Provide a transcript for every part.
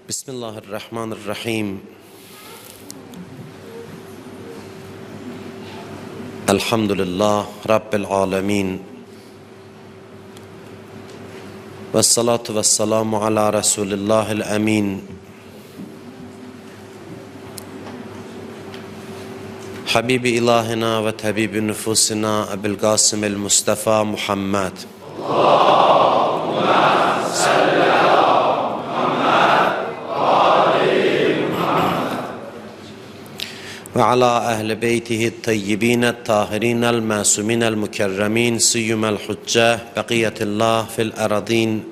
Bismillahirrahmanirrahim. Elhamdülillah Rabbil alemin. Vessalatu vesselamu ala Resulillahil emin. Habibi ilahina ve tabibi nüfusina Ebil Qasimil Mustafa Muhammed. Ve ala ehli beytihi tayyibine tahirinel masuminel mükerremin siyyumel hucceh beqiyetillah fil eradin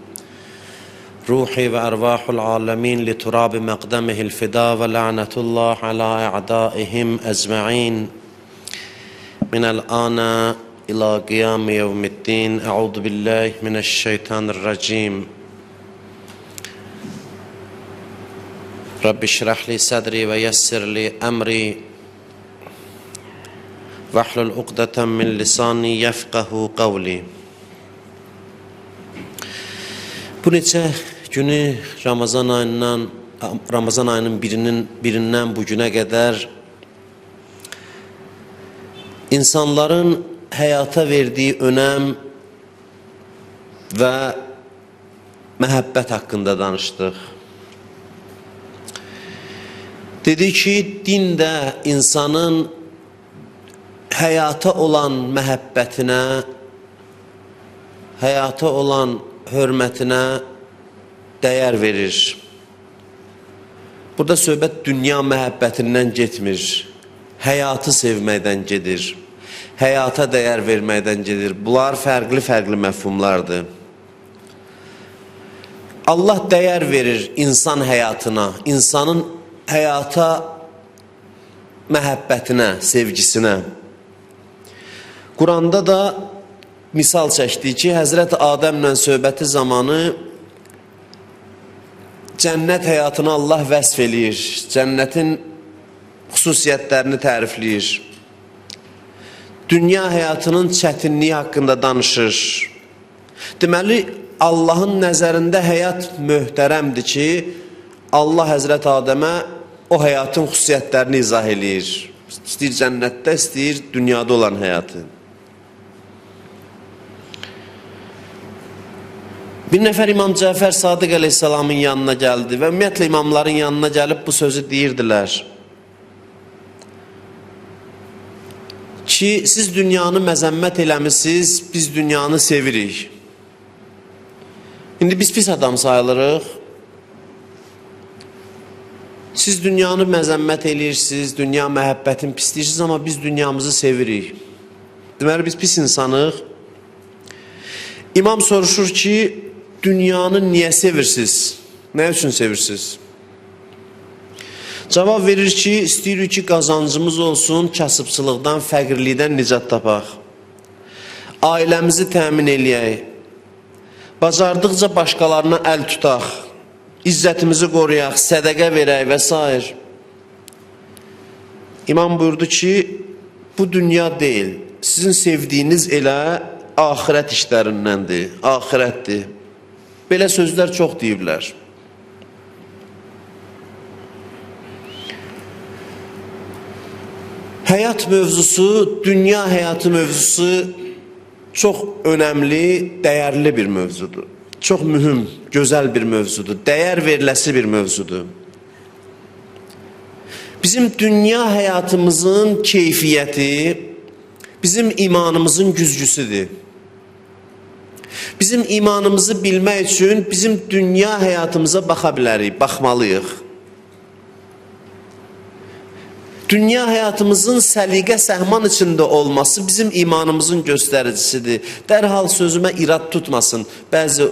ruhi ve ervahul alemin li turabi maqdemihil fida ve la'netullah ala a'daihim ecma'in minel ana ila qiyam yevmiddin. Euzu billahi mineşşeytanirracim. Rabbi şrah li sadri ve yessir li emri vahlul uqdeten min lisani yefqahu qavli. Bu neçə günü Ramazan ayının birindən bu günə qədər insanların həyata verdiyi önəm və məhəbbət haqqında danışdıq. Dedi ki, din də insanın həyata olan məhəbbətinə, həyata olan hörmətinə dəyər verir. Burada söhbət dünya məhəbbətindən getmir, həyatı sevməkdən gedir, həyata dəyər verməkdən gedir. Bunlar fərqli məfhumlardır. Allah dəyər verir insan həyatına, insanın həyata məhəbbətinə, sevgisinə. Quranda da misal çəkdi ki, Həzrət Adəmlə söhbəti zamanı cənnət həyatını Allah vəsf eləyir, cənnətin xüsusiyyətlərini tərifləyir. Dünya həyatının çətinliyi haqqında danışır. Deməli, Allahın nəzərində həyat möhtərəmdir ki, Allah Həzrət Adəmə o həyatın xüsusiyyətlərini izah eləyir. İstəyir cənnətdə, istəyir dünyada olan həyatı. Bir nəfər İmam Cəfər Sadiq əleyhissalamın yanına gəldi və ümumiyyətlə imamların yanına gəlib bu sözü deyirdilər ki, siz dünyanı məzəmmət eləmişsiniz, biz dünyanı sevirik. İndi biz pis adam sayılırıq. Siz dünyanı məzəmmət eləyirsiniz, dünya məhəbbətin pisləyirsiniz, amma biz dünyamızı sevirik. Deməli, biz pis insanıq. İmam soruşur ki, dünyanı niyə sevirsiniz? Nə üçün sevirsiniz? Cavab verir ki, istəyirik ki, qazancımız olsun, kasıbçılıqdan, fəqirlikdən nicat tapaq. Ailəmizi təmin eləyək. Bacardıqca başqalarına əl tutaq. İzzətimizi qoruyaq, sədəqə verək və s. İmam buyurdu ki, bu dünya deyil, sizin sevdiyiniz elə axirət işlərindəndir, axirətdir. Belə sözlər çox deyiblər. Həyat mövzusu, dünya həyatı mövzusu çox önəmli, dəyərli bir mövzudur. Çox mühüm, gözəl bir mövzudur, dəyər veriləsi bir mövzudur. Bizim dünya həyatımızın keyfiyyəti, bizim imanımızın güzgüsüdür. Bizim imanımızı bilmək üçün bizim dünya həyatımıza baxa bilərik, baxmalıyıq. Dünya həyatımızın səliqə səhman içində olması bizim imanımızın göstəricisidir. Dərhal sözümə irad tutmasın. Bəzi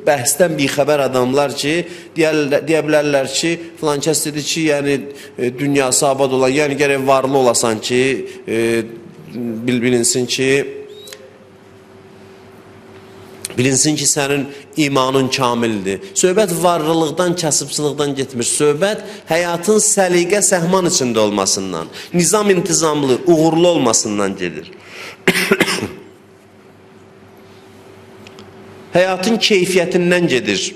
bəhsdən bixəbər adamlar ki, deyə bilərlər ki, filan kəs dedi ki, yəni dünyası abad olan, yəni gərək varlı olasan ki, bilinsin ki, sənin imanın kamildir. Söhbət varlılıqdan, kasıbçılıqdan getmir. Söhbət həyatın səliqə səhman içində olmasından, nizam intizamlı, uğurlu olmasından gedir. Həyatın keyfiyyətindən gedir.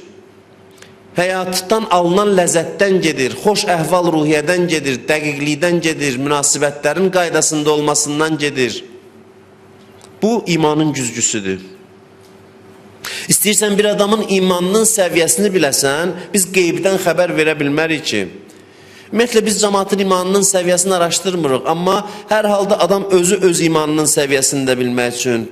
həyatdan alınan ləzzətdən gedir, xoş əhval-ruhiyyədən gedir, dəqiqlikdən gedir, münasibətlərin qaydasında olmasından gedir. Bu imanın güzgüsüdür. İstəyirsən bir adamın imanının səviyyəsini biləsən, biz qeybdən xəbər verə bilmərik ki. Ümumiyyətlə biz cəmaatın imanının səviyyəsini araşdırmırıq, amma hər halda adam özü öz imanının səviyyəsini də bilmək üçün,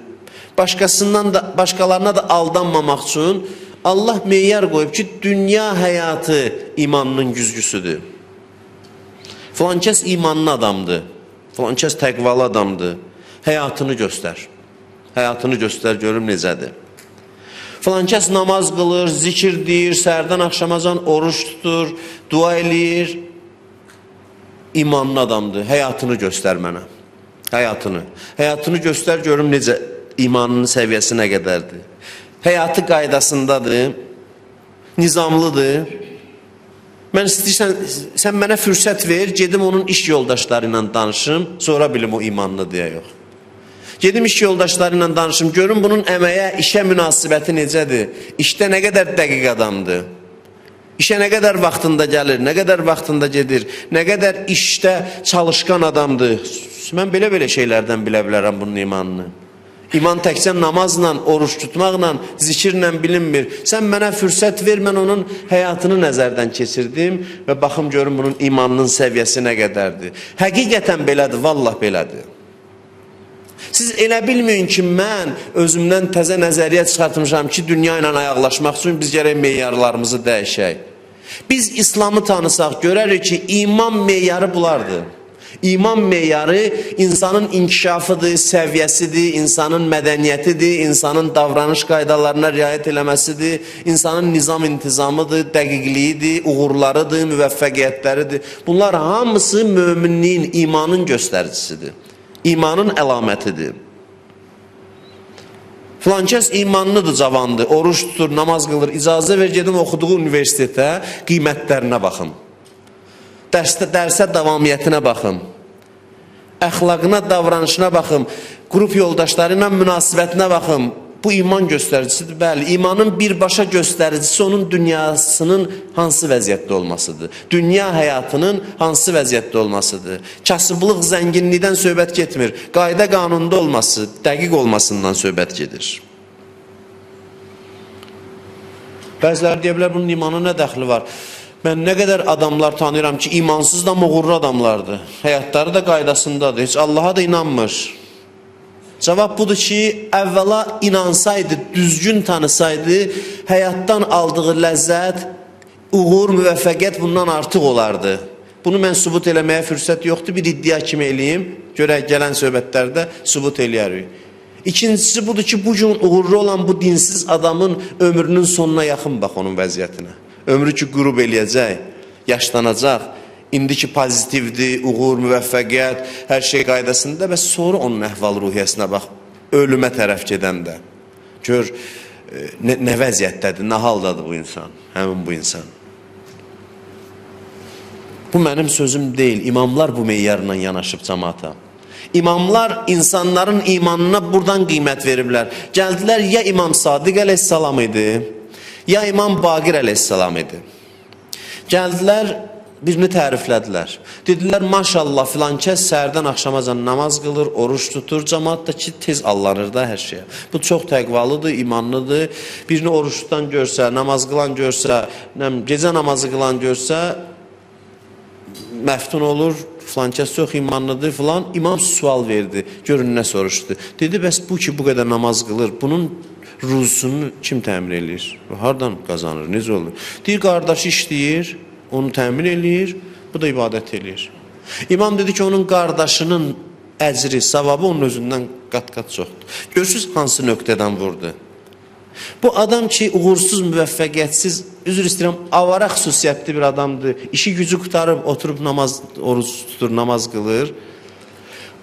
başqalarına da aldanmamaq üçün Allah meyyar qoyub ki, dünya həyatı imanının güzgüsüdür. Filan kəs imanlı adamdır, filan kəs təqvalı adamdır. Həyatını göstər. Həyatını göstər, görüm necədir. Filan kəs namaz qılır, zikir deyir, səhərdən axşamacan oruç tutur, dua eləyir. İmanlı adamdır, həyatını göstər mənə. Həyatını. Həyatını göstər, görüm necə, imanının səviyyəsi nə qədərdir. Həyatı qaydasındadır, nizamlıdır. Mən istəyirsən, sən mənə fürsət ver, gedim onun iş yoldaşları ilə danışım, sonra bilim o imanlı deyə yox. Gedim iş yoldaşları ilə danışım, görüm bunun əməyə, işə münasibəti necədir, işdə nə qədər dəqiq adamdır, işə nə qədər vaxtında gəlir, nə qədər vaxtında gedir, nə qədər işdə çalışqan adamdır. Mən belə şeylərdən bilə bilərəm bunun imanını. İman təkcə namazla, oruç tutmaqla, zikirlə bilinmir. Sən mənə fürsət ver, mən onun həyatını nəzərdən keçirdim və baxım görüm bunun imanının səviyyəsi nə qədərdir. Həqiqətən belədir, vallah belədir. Siz elə bilməyin ki, mən özümdən təzə nəzəriyyə çıxartmışam ki, dünya ilə ayaqlaşmaq üçün biz gərək meyarlarımızı dəyişək. Biz İslamı tanısaq, görərik ki, iman meyarı bulardır. İman meyarı insanın inkişafıdır, səviyyəsidir, insanın mədəniyyətidir, insanın davranış qaydalarına riayət eləməsidir, insanın nizam-intizamıdır, dəqiqliyidir, uğurlarıdır, müvəffəqiyyətləridir. Bunlar hamısı möminliyin, imanın göstəricisidir. İmanın əlamətidir. Filan kəs imanlıdır, cavandır, oruç tutur, namaz qılır, icazə ver, gedim oxuduğu universitetə qiymətlərinə baxın. Dərsə davamiyyətinə baxın. Əxlaqına, davranışına baxın. Qrup yoldaşları ilə münasibətinə baxın. Bu iman göstəricisidir. Bəli, imanın birbaşa göstəricisi onun dünyasının hansı vəziyyətdə olmasıdır. Dünya həyatının hansı vəziyyətdə olmasıdır. Kasıblıq, zənginlikdən söhbət getmir. Qayda qanunda olması, dəqiq olmasından söhbət gedir. Bəziləri deyə bilər, bunun imanı nə dəxli var? Mən nə qədər adamlar tanıyıram ki, imansız da uğurlu adamlardır. Həyatları da qaydasındadır. Heç Allaha da inanmır. Cavab budur ki, əvvəla inansaydı, düzgün tanısaydı, həyatdan aldığı ləzzət, uğur, müvəffəqiyyət bundan artıq olardı. Bunu mən sübut eləməyə fürsət yoxdur, bir iddia kimi eləyim, görək gələn söhbətlərdə sübut eləyərik. İkincisi budur ki, bu gün uğurlu olan bu dinsiz adamın ömrünün sonuna yaxın bax onun vəziyyətinə. Ömrü ki, qürub eləyəcək, yaşlanacaq, indiki pozitivdir, uğur, müvəffəqiyyət, hər şey qaydasında və sonra onun əhval-ruhiyyəsinə bax, ölümə tərəf gedəndə. Gör, nə vəziyyətdədir, nə haldadır bu insan, həmin bu insan. Bu mənim sözüm deyil, imamlar bu meyyarla yanaşıb cəmaata. İmamlar insanların imanına buradan qiymət veriblər. Gəldilər, ya İmam Sadiq əleyhissalam idi, ya İmam Baqir əleyhissalam idi. Gəldilər, birini təriflədilər. Dedilər, maşallah filan kəs səhərdən axşamacan namaz qılır, oruç tutur, cəmaat da ki, tez allanır da hər şeyə. Bu çox təqvalıdır, imanlıdır. Birini oruç tutan görsə, namaz qılan görsə, gecə namazı qılan görsə, məftun olur, filan kəs çox imanlıdır, filan. İmam sual verdi, görün nə soruşdu. Dedi, bəs bu ki, bu qədər namaz qılır, bunun ruzusunu kim təmin edir? Hardan qazanır, necə olur? Deyir, qardaşı işləyir, onu təmin eləyir, bu da ibadət eləyir. İmam dedi ki, onun qardaşının əcri, savabı onun özündən qat-qat çoxdur. Görürsünüz, hansı nöqtədən vurdu? Bu adam ki, uğursuz, müvəffəqiyyətsiz, üzr istəyirəm, avara xüsusiyyətli bir adamdır. İşi gücü qutarıb, oturub namaz, oruç tutur, namaz qılır.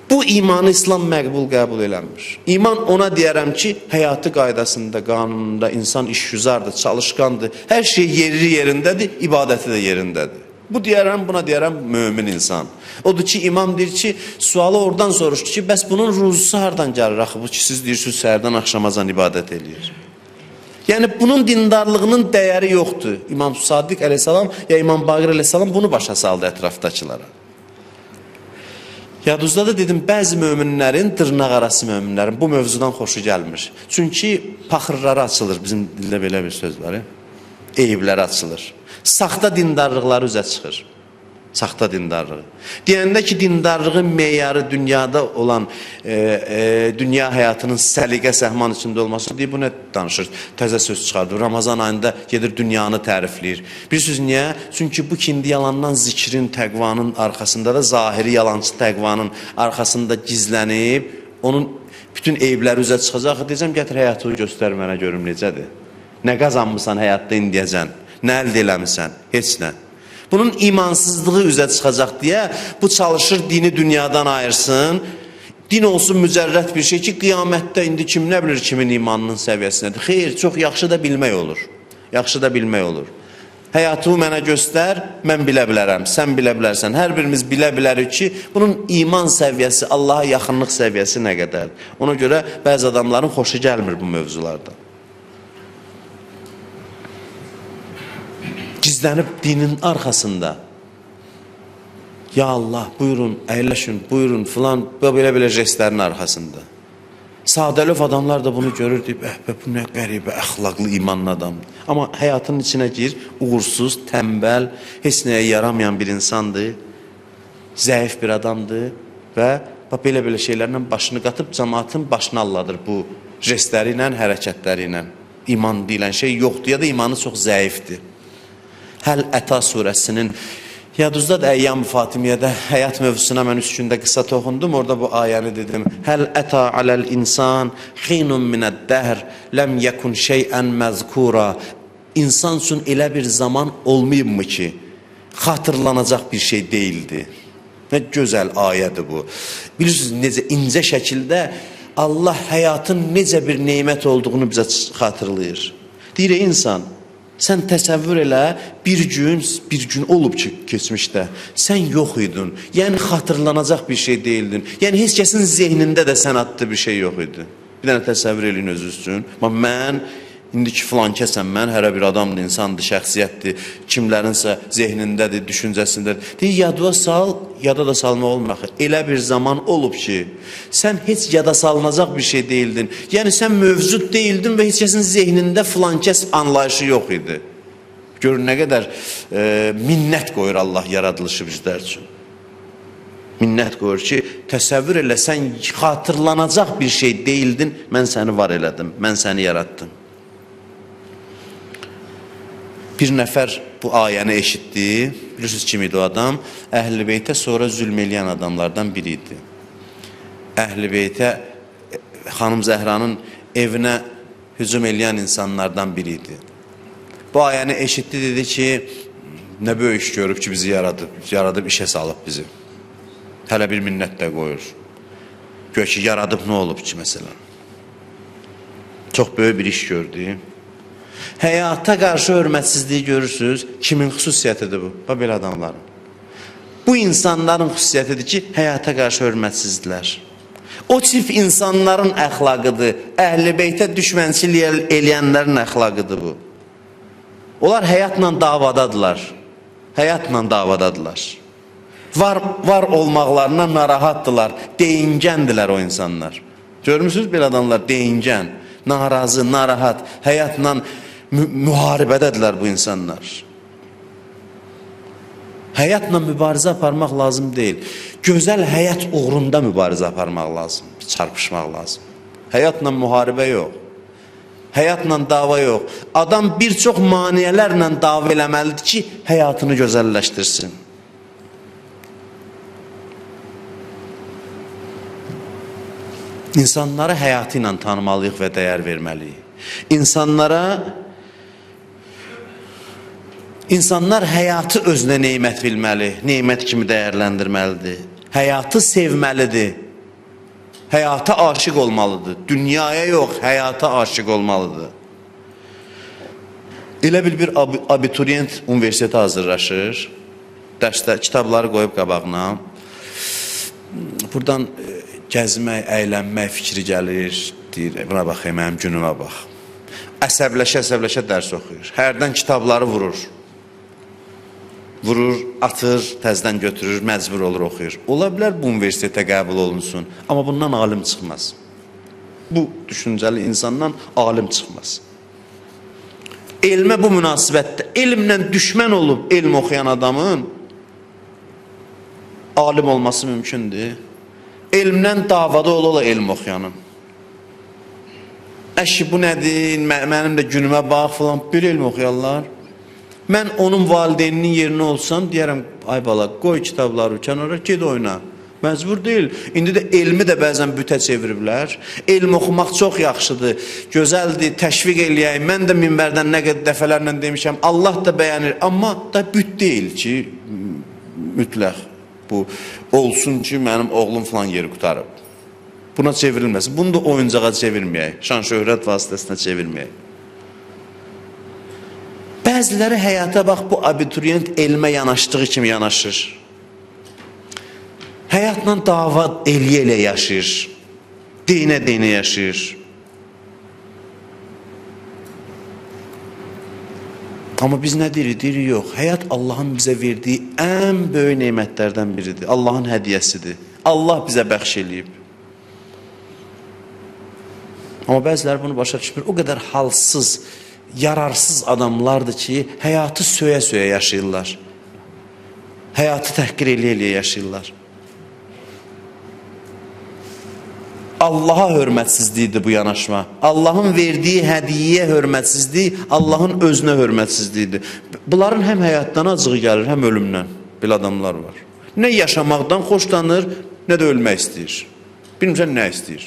Bu imanı İslam məqbul qəbul eləmir. İman ona deyərəm ki, həyatı qaydasında, qanununda insan işgüzardır, çalışqandır, hər şey yerindədir, ibadəti də yerindədir. Bu deyərəm, buna deyərəm mömin insan. Odur ki, imam deyir ki, sualı oradan soruşdu ki, bəs bunun ruzusu hardan gəlir? Axı bu ki, siz deyirsiniz, səhərdən axşamacan ibadət eləyir. Yəni bunun dindarlığının dəyəri yoxdur. İmam Sadiq əleyhissalam ya İmam Baqir əleyhissalam bunu başa saldı ətrafdakılara. Yadınızda da dedim, bəzi möminlərin, dırnaq arası möminlərin bu mövzudan xoşu gəlmir. Çünki paxırları açılır, bizim dildə belə bir söz var. Eyibləri açılır. Saxta dindarlıqları üzə çıxır. Saxta dindarlığı. Deyəndə ki, dindarlığın meyarı dünyada olan dünya həyatının səliqə səhman içində olması deyib, bu nə danışır? Təzə söz çıxardır. Ramazan ayında gedir dünyanı tərifləyir. Bilirsiniz niyə? Çünki bu kindi yalandan zikrin, təqvanın arxasında da zahiri yalancı təqvanın arxasında gizlənib, onun bütün eyibləri üzə çıxacaq. Deyəcəm, gətir həyatını göstər mənə görüm necədir. Nə qazanmısan həyatda indiyəcən? Nə əldə eləmirsən? Heç nə. Bunun imansızlığı üzə çıxacaq deyə bu çalışır dini dünyadan ayırsın. Din olsun mücərrət bir şey ki, qiyamətdə indi kim nə bilir kimin imanının səviyyəsindədir. Xeyr, çox yaxşı da bilmək olur. Yaxşı da bilmək olur. Həyatımı mənə göstər, mən bilə bilərəm, sən bilə bilərsən. Hər birimiz bilə bilərik ki, bunun iman səviyyəsi, Allaha yaxınlıq səviyyəsi nə qədər. Ona görə bəzi adamların xoşu gəlmir bu mövzularda. Gizlənib dinin arxasında. Ya Allah, buyurun, əyləşin, buyurun, filan, belə-belə jestlərin arxasında. Sadəlöv adamlar da bunu görür, deyib, bu nə qəribə, əxlaqlı, imanlı adamdır. Amma həyatının içinə gir, uğursuz, tənbəl, heç nəyə yaramayan bir insandır, zəif bir adamdır və belə-belə şeylərlə başını qatıb, cəmaatın başını alladır bu jestləri ilə, hərəkətləri ilə. İman deyilən şey yoxdur ya da imanı çox zəifdir. Həl Əta surəsinin, yadınızda da Əyyam-ı Fatimiyyədə həyat mövzusuna mən 3 gündə qısa toxundum, orada bu ayəni dedim. Həl Əta aləl insan xinun minəd-dəhr ləm yəkun şeyən məzkura. İnsan üçün elə bir zaman olmayıb mı ki, xatırlanacaq bir şey deyildi. Nə gözəl ayədir bu. Bilirsiniz, necə incə şəkildə Allah həyatın necə bir neymət olduğunu bizə xatırlayır. Deyir, insan, sən təsəvvür elə, bir gün olub ki, keçmişdə, sən yox idin, yəni xatırlanacaq bir şey deyildin, yəni heç kəsin zehnində də sənatlı bir şey yox idi. Bir dənə təsəvvür eləyin özünüz üçün, mən, indiki filan kəsəm, mən hərə bir adamdır, insandır, şəxsiyyətdir, kimlərinsə zehnindədir, düşüncəsindədir. Deyir, yada sal, yada da salma olmaq. Elə bir zaman olub ki, sən heç yada salınacaq bir şey deyildin. Yəni, sən mövcud deyildin və heç kəsin zehnində filan kəs anlayışı yox idi. Görün, nə qədər minnət qoyur Allah yaradılışı bizlər üçün. Minnət qoyur ki, təsəvvür elə, sən xatırlanacaq bir şey deyildin, mən səni var elədim, mən səni yaratdım. Bir nəfər bu ayəni eşitdi, bilirsiniz kim idi o adam? Əhl-i Beytə sonra zülm eləyən adamlardan biri idi. Əhl-i Beytə xanım Zəhranın evinə hücum eləyən insanlardan biri idi. Bu ayəni eşitdi, dedi ki, nə böyük iş görüb ki, bizi yaradıb işə salıb bizi. Hələ bir minnət də qoyur. Gör ki, yaradıb nə olub ki, məsələn. Çox böyük bir iş gördü. Həyata qarşı hörmətsizliyi görürsünüz, kimin xüsusiyyətidir bu? Belə adamların. Bu insanların xüsusiyyətidir ki, həyata qarşı hörmətsizdirlər. O tip insanların əxlaqıdır, Əhl-i Beytə düşmənçilik eləyənlərin əxlaqıdır bu. Onlar həyatla davadadılar. Həyatla davadadılar. Var olmaqlarına narahatdılar, deyingəndilər o insanlar. Görmürsünüz belə adamlar, deyingən, narazı, narahat, həyatla müharibədədirlər bu insanlar. Həyatla mübarizə aparmaq lazım deyil. Gözəl həyat uğrunda mübarizə aparmaq lazım, çarpışmaq lazım. Həyatla müharibə yox. Həyatla dava yox. Adam bir çox maniyələrlə dava eləməlidir ki, həyatını gözəlləşdirsin. İnsanları həyatı ilə tanımalıyıq və dəyər verməliyik. İnsanlar həyatı özünə neymət bilməli, neymət kimi dəyərləndirməlidir. Həyatı sevməlidir. Həyata aşiq olmalıdır. Dünyaya yox, həyata aşiq olmalıdır. Elə bir abituriyent universitetə hazırlaşır. Dərsdə kitabları qoyub qabağına. Buradan gəzmək, əylənmək fikri gəlir. Deyir, buna baxayım, mənim günümə bax. əsəbləşə dərs oxuyur. Hərdən kitabları vurur. Vurur, atır, təzdən götürür, məcbur olur, oxuyur. Ola bilər bu universitetə qəbul olunsun, amma bundan alim çıxmaz. Bu düşüncəli insandan alim çıxmaz. Elmə bu münasibətdə, elmlə düşmən olub elm oxuyan adamın alim olması mümkündür. Elmlə davada ola elm oxuyanın. Əşi bu nədir, mənim də günümə bax falan, bir elm oxuyarlar. Mən onun valideyninin yerinə olsam, deyərəm, ay bala, qoy kitabları kənara, ged oyna. Məcbur deyil. İndi də elmi də bəzən bütə çeviriblər. Elm oxumaq çox yaxşıdır, gözəldir, təşviq eləyək. Mən də minbərdən nə qədər dəfələrlə demişəm, Allah da bəyənir. Amma da büt deyil ki, mütləq bu olsun ki, mənim oğlum falan yeri qutarıb. Buna çevrilməsin. Bunu da oyuncağa çevirməyək, şan-şöhrət vasitəsinə çevirməyək. Bəziləri həyata bax, bu abituriyent elmə yanaşdığı kimi yanaşır. Həyatla dava eləyə yaşayır. Deyinə yaşayır. Amma biz nə deyirik? Deyirik, yox. Həyat Allahın bizə verdiyi ən böyük neymətlərdən biridir. Allahın hədiyyəsidir. Allah bizə bəxş eləyib. Amma bəziləri bunu başa düşmür. O qədər halsız, yararsız adamlardır ki, həyatı söyə-söyə yaşayırlar. Həyatı təhqir eləyə yaşayırlar. Allaha hörmətsizliyidir bu yanaşma. Allahın verdiyi hədiyyə hörmətsizliyi, Allahın özünə hörmətsizliyidir. Bunların həm həyatdan acığı gəlir, həm ölümdən. Belə adamlar var. Nə yaşamaqdan xoşlanır, nə də ölmək istəyir. Bilmirsən, nə istəyir?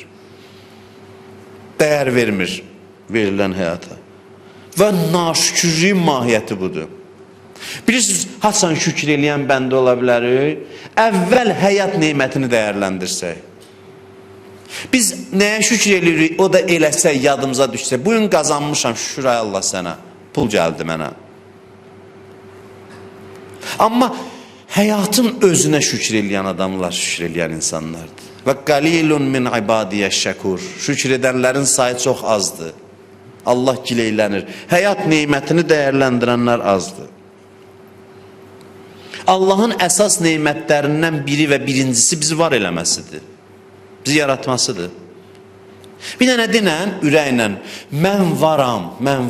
Dəyər vermir verilən həyata. Və naşükürlüyün mahiyyəti budur. Bilirsiniz, haçan şükür eləyən bəndə ola bilərik? Əvvəl həyat neymətini dəyərləndirsək. Biz nəyə şükür eləyirik, o da eləsək, yadımıza düşsə. Bugün qazanmışam, şükür ay Allah sənə. Pul gəldi mənə. Amma həyatın özünə şükür eləyən adamlar, şükür eləyən insanlardır. Və qalilun min ibadiyyəş şəkur. Şükür edənlərin sayı çox azdır. Allah gileylənir. Həyat neymətini dəyərləndirənlər azdır. Allahın əsas neymətlərindən biri və birincisi bizi var eləməsidir. Bizi yaratmasıdır. Bir dənə dinən, ürəklə, mən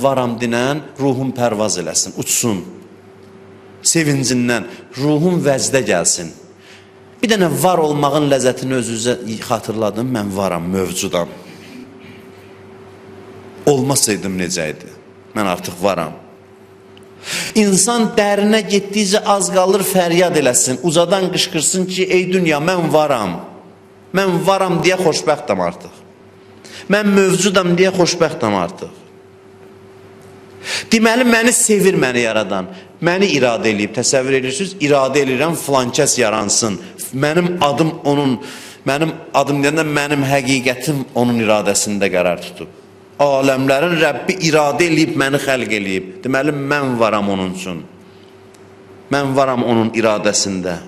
varam dinən, ruhum pərvaz eləsin, uçsun. Sevincindən, ruhum vəcdə gəlsin. Bir dənə var olmağın ləzzətini özünüzə xatırladım, mən varam, mövcudam. Olmasaydım necəydi? Mən artıq varam. İnsan dərinə getdikcə az qalır fəryad eləsin, ucadan qışqırsın ki, ey dünya, mən varam. Mən varam deyə xoşbəxtəm artıq. Mən mövcudam deyə xoşbəxtəm artıq. Deməli, məni sevir, məni yaradan. Məni iradə eləyib, təsəvvür edirsiniz, iradə eləyirəm, filankəs yaransın. Mənim adım onun, mənim adım deyəndə mənim həqiqətim onun iradəsində qərar tutub. Aləmlərin Rəbbi iradə eləyib, məni xəlq eləyib. Deməli, mən varam onun üçün. Mən varam onun iradəsində.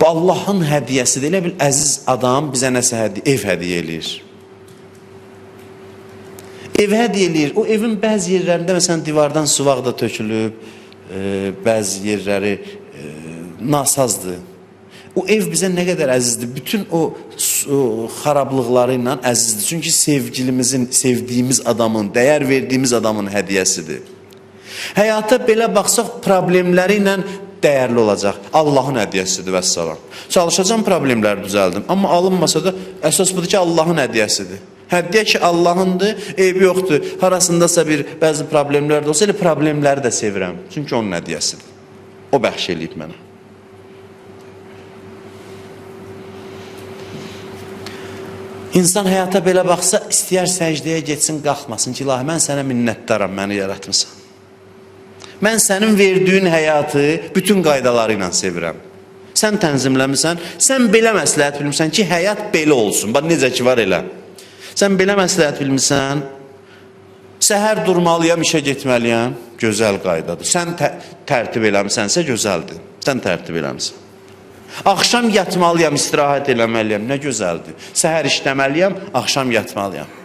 Bu Allahın hədiyyəsidir. Elə bil, əziz adam bizə nəsə ev hədiyyə eləyir. Ev hədiyyə eləyir. O evin bəzi yerlərində, məsələn, divardan suvaq da tökülüb, bəzi yerləri nasazdır. O ev bizə nə qədər əzizdir. Bütün o xarablıqları ilə əzizdir. Çünki sevgilimizin, sevdiyimiz adamın, dəyər verdiyimiz adamın hədiyyəsidir. Həyata belə baxsaq, problemləri ilə dəyərli olacaq. Allahın hədiyyəsidir, vəssalam. Çalışacağım, problemləri düzəldim. Amma alınmasa da əsas budur ki, Allahın hədiyyəsidir. Hədiyyə ki, Allahındır, eybi yoxdur. Harasındasa bəzi problemlər də olsa, elə problemləri də sevirəm. Çünki onun hədiyyəsidir. O bəxş eləyib mənə. İnsan həyata belə baxsa, istəyər səcdəyə getsin, qalxmasın ki, ilahi, mən sənə minnətdaram, məni yaratmışsan. Mən sənin verdiyin həyatı bütün qaydaları ilə sevirəm. Sən tənzimləmirsən, sən belə məsləhət bilmirsən ki, həyat belə olsun. Bax, necə ki var elə. Sən belə məsləhət bilmirsən, səhər durmalıyam, işə getməliyəm, gözəl qaydadır. Sən tərtib eləmisənsə, gözəldir. Sən tərtib eləmirsən. Axşam yatmalıyam, istirahət eləməliyəm. Nə gözəldir. Səhər işləməliyəm, axşam yatmalıyam.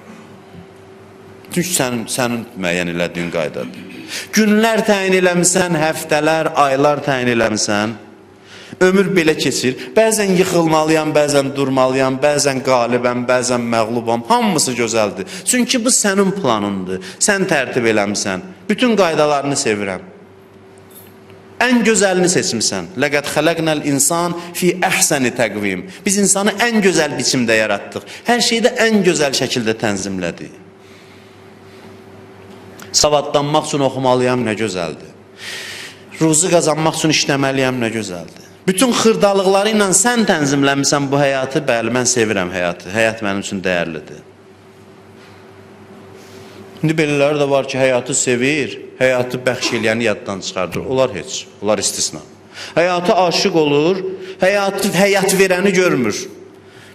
Çünki sənin müəyyən elədiyin qaydadır. Günlər təyin eləmisən, həftələr, aylar təyin eləmisən. Ömür belə keçir. Bəzən yıxılmalıyam, bəzən durmalıyam, bəzən qalibəm, bəzən məğlubam. Hamısı gözəldir. Çünki bu sənin planındır. Sən tərtib eləmisən. Bütün qaydalarını sevirəm. Ən gözəlini seçmisən. Ləqəd xələqnəl insan fi əhsəni təqvim. Biz insanı ən gözəl biçimdə yaratdıq. Hər şeydə ən gözəl şəkildə tənzimlədik. Savadlanmaq üçün oxumalıyam, nə gözəldir. Ruzu qazanmaq üçün işləməliyəm, nə gözəldir. Bütün xırdalıqları ilə sən tənzimləmirsən bu həyatı, bəli, mən sevirəm həyatı. Həyat mənim üçün dəyərlidir. İndi belələri də var ki, həyatı sevir, həyatı bəxş eləyəni yaddan çıxardır. Onlar heç, onlar istisna. Həyatı aşıq olur, həyat verəni görmür.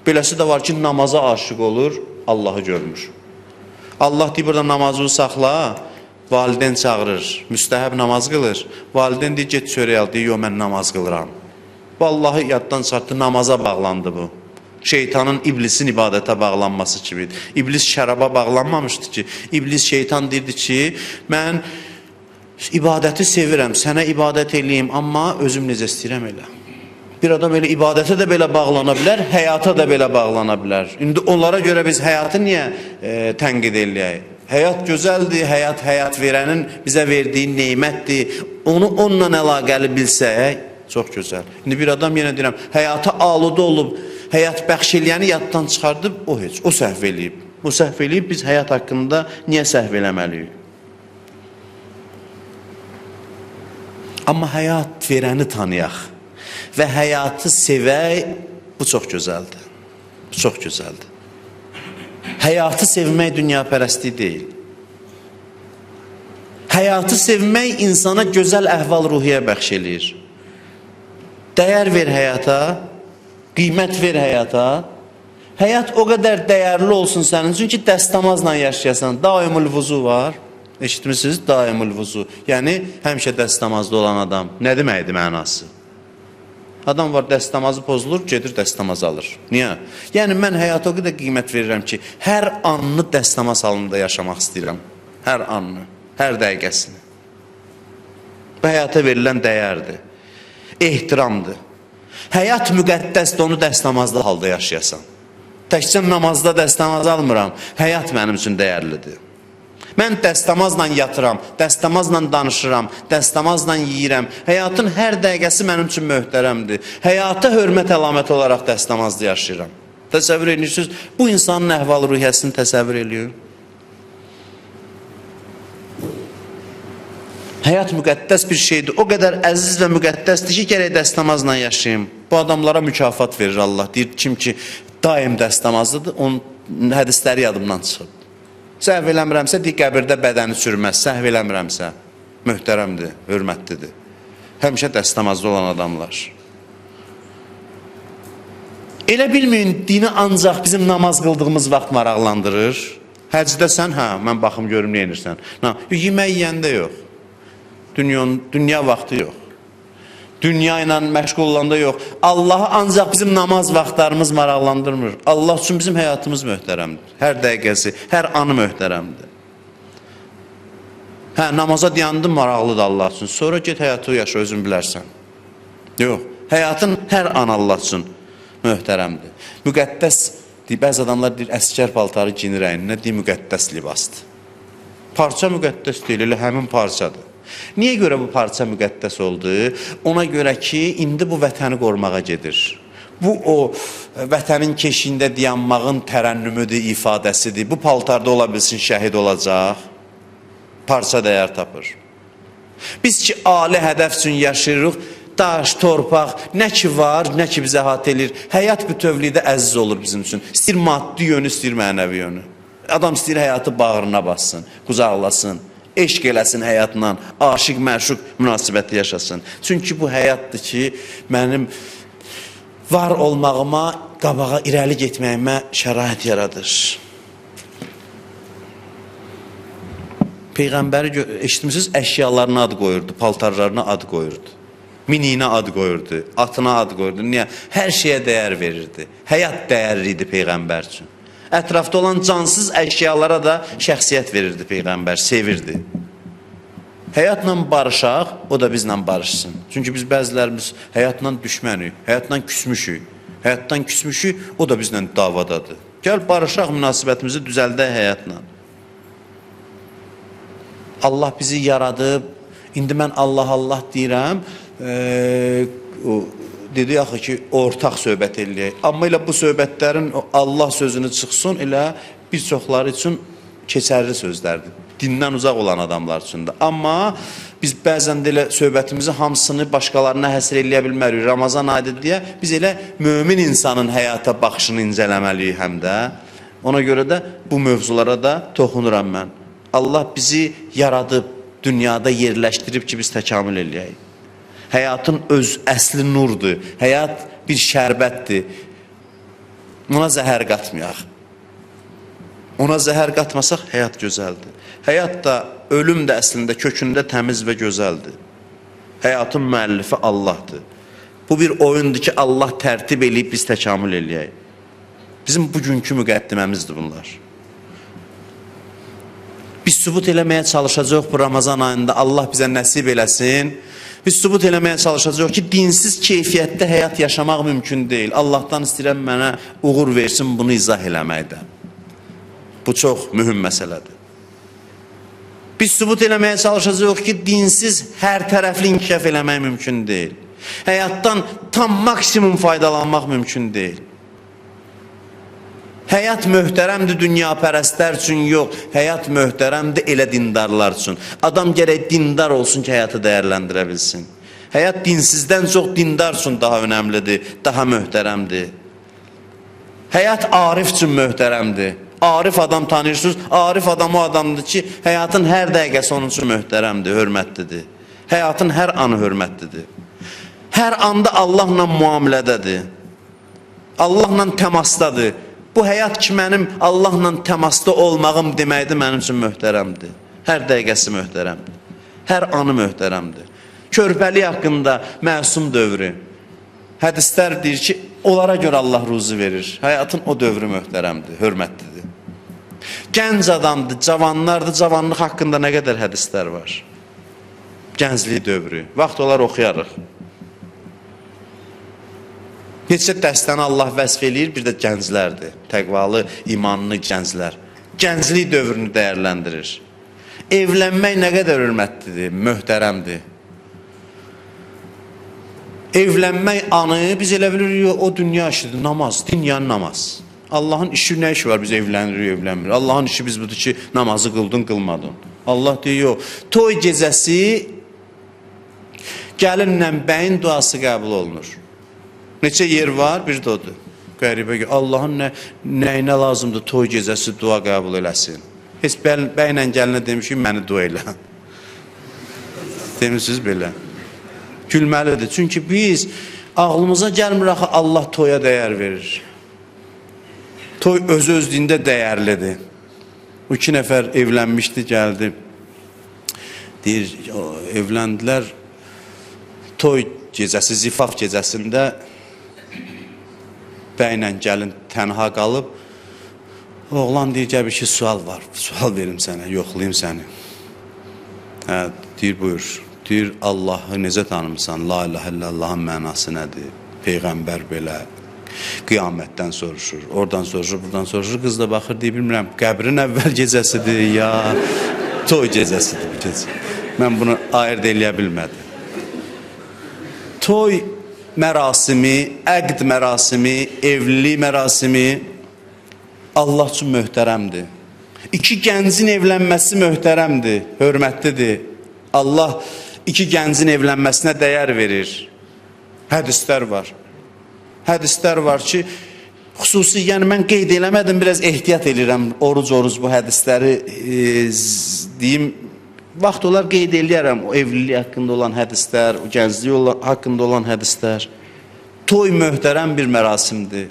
Beləsi də var ki, namaza aşıq olur, Allahı görmür. Allah deyir, burada namazını saxla, valideyn çağırır, müstəhəb namaz qılır. Valideyn deyir, get çörək al, deyir, yox, mən namaz qılıram. Vallahi yaddan çıxartdı, namaza bağlandı bu. Şeytanın, iblisin ibadətə bağlanması kimidir. İblis şəraba bağlanmamışdı ki. İblis, şeytan deyirdi ki, mən ibadəti sevirəm, sənə ibadət eləyim, amma özüm necə istəyirəm elə. Bir adam elə ibadətə də belə bağlana bilər, həyata da belə bağlana bilər. İndi onlara görə biz həyatı niyə tənqid eləyək? Həyat gözəldir, həyat verənin bizə verdiyi neymətdir. Onu onunla əlaqəli bilsək, çox gözəl. İndi bir adam yenə deyirəm, həyata aluda olub, həyat bəxş eləyəni yaddan çıxardıb, o heç, o səhv eləyib. O səhv eləyib, biz həyat haqqında niyə səhv eləməliyik? Amma həyat verəni tanıyaq və həyatı sevək, bu çox gözəldir. Bu çox gözəldir. Həyatı sevmək dünyapərəstlik deyil. Həyatı sevmək insana gözəl əhval-ruhiyyə bəxş eləyir. Dəyər ver həyata, qiymət ver həyata. Həyat o qədər dəyərli olsun sənin, çünki dəstəmazla yaşayasan. Daimul vuzu var. Eşitmişsiniz? Daimul vuzu. Yəni, həmişə dəstəmazda olan adam. Nə deməkdir mənası? Adam var, dəstəmazı pozulur, gedir dəstəmaz alır. Niyə? Yəni, mən həyata o qədər qiymət verirəm ki, hər anını dəstəmaz halında yaşamaq istəyirəm. Hər anını, hər dəqiqəsini. Bu həyata verilən dəyərdir. Ehtiramdır. Həyat müqəddəsdir, onu dəstəmazda halda yaşayasan. Təkcə namazda dəstəmaz almıram, həyat mənim üçün dəyərlidir. Mən dəstəmazla yatıram, dəstəmazla danışıram, dəstəmazla yeyirəm. Həyatın hər dəqiqəsi mənim üçün möhtərəmdir. Həyata hörmət əlaməti olaraq dəstəmazda yaşayıram. Təsəvvür edirsiniz, bu insanın əhval-ruhiyyəsini təsəvvür ediyor. Həyat müqəddəs bir şeydir. O qədər əziz və müqəddəsdir ki, gərək dəstəmazla yaşayayım. Bu adamlara mükafat verir Allah. Deyir, kim ki daim dəstəmazlıdır, onun hədisləri yadımdan çıxıb. Səhv eləmirəmsə, deyir, qəbirdə bədəni sürməz. Səhv eləmirəmsə, möhtərəmdir, hörmətlidir. Həmişə dəstəmazda olan adamlar. Elə bilməyin, dini ancaq bizim namaz qıldığımız vaxt maraqlandırır. Həcdəsən, hə, mən baxım görüm, nə edirsən. Yemək yeyəndə yox. Dünya vaxtı yox. Dünya ilə məşğul olanda yox. Allahı ancaq bizim namaz vaxtlarımız maraqlandırmır. Allah üçün bizim həyatımız möhtərəmdir. Hər dəqiqəsi, hər anı möhtərəmdir. Hə, namaza dayandım, maraqlıdır Allah üçün. Sonra get həyatı yaşa, özün bilərsən. Yox, həyatın hər an Allah üçün möhtərəmdir. Müqəddəs, bəzi adamlar deyir, əskər paltarı giyinir əyninə, deyir, müqəddəs libasdır. Parça müqəddəs deyil, elə həmin parçadır. Niyə görə bu parça müqəddəs oldu? Ona görə ki, indi bu vətəni qorumağa gedir. Bu, o vətənin keşiyində dayanmağın tərənnümüdür, ifadəsidir. Bu paltarda ola bilsin, şəhid olacaq. Parça dəyər tapır. Biz ki, ali hədəf üçün yaşayırıq, daş, torpaq, nə ki var, nə ki bizə əhatə edir. Həyat bütövlükdə əziz olur bizim üçün. İstəyir maddi yönü, istəyir mənəvi yönü. Adam istəyir həyatı bağrına bassın, qucaqlasın. Eşq eləsin həyatla, aşıq, məşuq münasibəti yaşasın. Çünki bu həyatdır ki, mənim var olmağıma, qabağa irəli getməyimə şərait yaradır. Peyğəmbəri eşitmişsiniz, əşyalarına ad qoyurdu, paltarlarına ad qoyurdu. Miniyinə ad qoyurdu, atına ad qoyurdu. Niyə? Hər şeyə dəyər verirdi. Həyat dəyərli idi Peyğəmbər üçün. Ətrafda olan cansız əşyalara da şəxsiyyət verirdi Peyğəmbər, sevirdi. Həyatla barışaq, o da bizlə barışsın. Çünki biz bəzilərimiz həyatla düşmənik, həyatla küsmüşük. Həyatdan küsmüşük, o da bizlə davadadır. Gəl barışaq, münasibətimizi düzəldək həyatla. Allah bizi yaradıb, indi mən Allah deyirəm, dedi axı ki, ortaq söhbət eləyək. Amma elə bu söhbətlərin Allah sözünü çıxsın, elə bir çoxları üçün keçərli sözlərdir. Dindən uzaq olan adamlar üçün də. Amma biz bəzən də elə söhbətimizi hamısını başqalarına həsr eləyə bilmərik. Ramazan ayıdır deyə biz elə mömin insanın həyata baxışını incələməliyik həm də. Ona görə də bu mövzulara da toxunuram mən. Allah bizi yaradıb, dünyada yerləşdirib ki, biz təkamül eləyək. Həyatın öz əsli nurdur. Həyat bir şərbətdir. Ona zəhər qatmayaq. Ona zəhər qatmasaq, həyat gözəldir. Həyat da, ölüm də əslində kökündə təmiz və gözəldir. Həyatın müəllifi Allahdır. Bu bir oyundur ki, Allah tərtib eləyib biz təkamül eləyək. Bizim bugünkü müqəddiməmizdir bunlar. Biz sübut eləməyə çalışacaq bu Ramazan ayında, Allah bizə nəsib eləsin. Biz sübut eləməyə çalışacaq ki, dinsiz keyfiyyətdə həyat yaşamaq mümkün deyil. Allahdan istəyirəm mənə uğur versin bunu izah eləməkdən. Bu çox mühüm məsələdir. Biz sübut eləməyə çalışacaq ki, dinsiz hər tərəfli inkişaf eləmək mümkün deyil. Həyatdan tam maksimum faydalanmaq mümkün deyil. Həyat möhtərəmdir dünyapərəstlər üçün yox, həyat möhtərəmdir elə dindarlar üçün. Adam gərək dindar olsun ki, həyatı dəyərləndirə bilsin. Həyat dinsizdən çox dindar üçün daha önəmlidir, daha möhtərəmdir. Həyat arif üçün möhtərəmdir. Arif adam tanıyırsınız, arif adam o adamdır ki, həyatın hər dəqiqəsi onun üçün möhtərəmdir, hörmətlidir. Həyatın hər anı hörmətlidir. Hər anda Allahla müamilədədir. Allahla təmasdadır. Bu həyat ki, mənim Allahla təmasda olmağım deməkdir, mənim üçün möhtərəmdir. Hər dəqiqəsi möhtərəmdir. Hər anı möhtərəmdir. Körpəlik haqqında məsum dövrü. Hədislər deyir ki, onlara görə Allah ruzu verir. Həyatın o dövrü möhtərəmdir, hörmətlidir. Gənc adamdır, cavanlardır, cavanlıq haqqında nə qədər hədislər var. Gənclik dövrü. Vaxt olar oxuyarıq. Neçə dəstəni Allah vəsf eləyir, bir də gənclərdir. Təqvalı, imanlı gənclər. Gənclik dövrünü dəyərləndirir. Evlənmək nə qədər hörmətlidir, möhtərəmdir. Evlənmək anı biz elə bilirik, o dünya işidir, namaz, dünyanın namaz. Allahın işi nə işi var, biz evlənirik, evlənmirik. Allahın işi biz budur ki, namazı qıldın, qılmadın. Allah deyir, toy gecəsi gəlinlə bəyin duası qəbul olunur. Neçə yer var, bir də odur. Qəribə ki, Allahın nəyinə lazımdır toy gecəsi dua qəbul eləsin. Heç bəylə gəlinə demişik, məni dua elə. Demişsiniz belə. Gülməlidir. Çünki biz ağlımıza gəlmir axı Allah toya dəyər verir. Toy öz-özlüyündə dəyərlidir. Bu iki nəfər evlənmişdi, gəldi. Deyir, evləndilər. Toy gecəsi, zifaf gecəsində bəylə gəlin tənha qalıb. Oğlan deyir, gəl bir ki, sual var. Sual verim sənə, yoxlayayım səni. Deyir, buyur. Deyir, Allahı necə tanımısan? La ilahə illallahın mənası nədir? Peyğəmbər belə qiyamətdən soruşur. Oradan soruşur, buradan soruşur. Qız da baxır, deyir, bilmirəm, qəbrin əvvəl gecəsidir, ya toy gecəsidir bu gecə. Mən bunu ayırt eləyə bilmədim. Toy mərasimi, əqd mərasimi, evlilik mərasimi Allah üçün möhtərəmdir. İki gəncin evlənməsi möhtərəmdir, hörmətlidir. Allah iki gəncin evlənməsinə dəyər verir. Hədislər var. Hədislər var ki, xüsusi, yəni mən qeyd eləmədim, biraz ehtiyat edirəm, oruc bu hədisləri deyim. Vaxt olar qeyd eləyərəm o evlilik haqqında olan hədislər, o gənclik haqqında olan hədislər. Toy möhtərəm bir mərasimdir,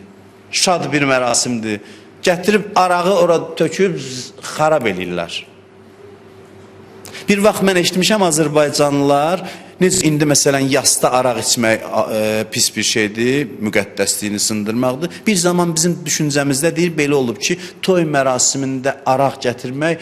şad bir mərasimdir. Gətirib arağı ora töküb xarab eləyirlər. Bir vaxt mən eşitmişəm Azərbaycanlılar Necə indi məsələn yasda araq içmək pis bir şeydir, müqəddəsliyini sındırmaqdır. Bir zaman bizim düşüncəmizdə deyir belə olub ki, toy mərasimində araq gətirmək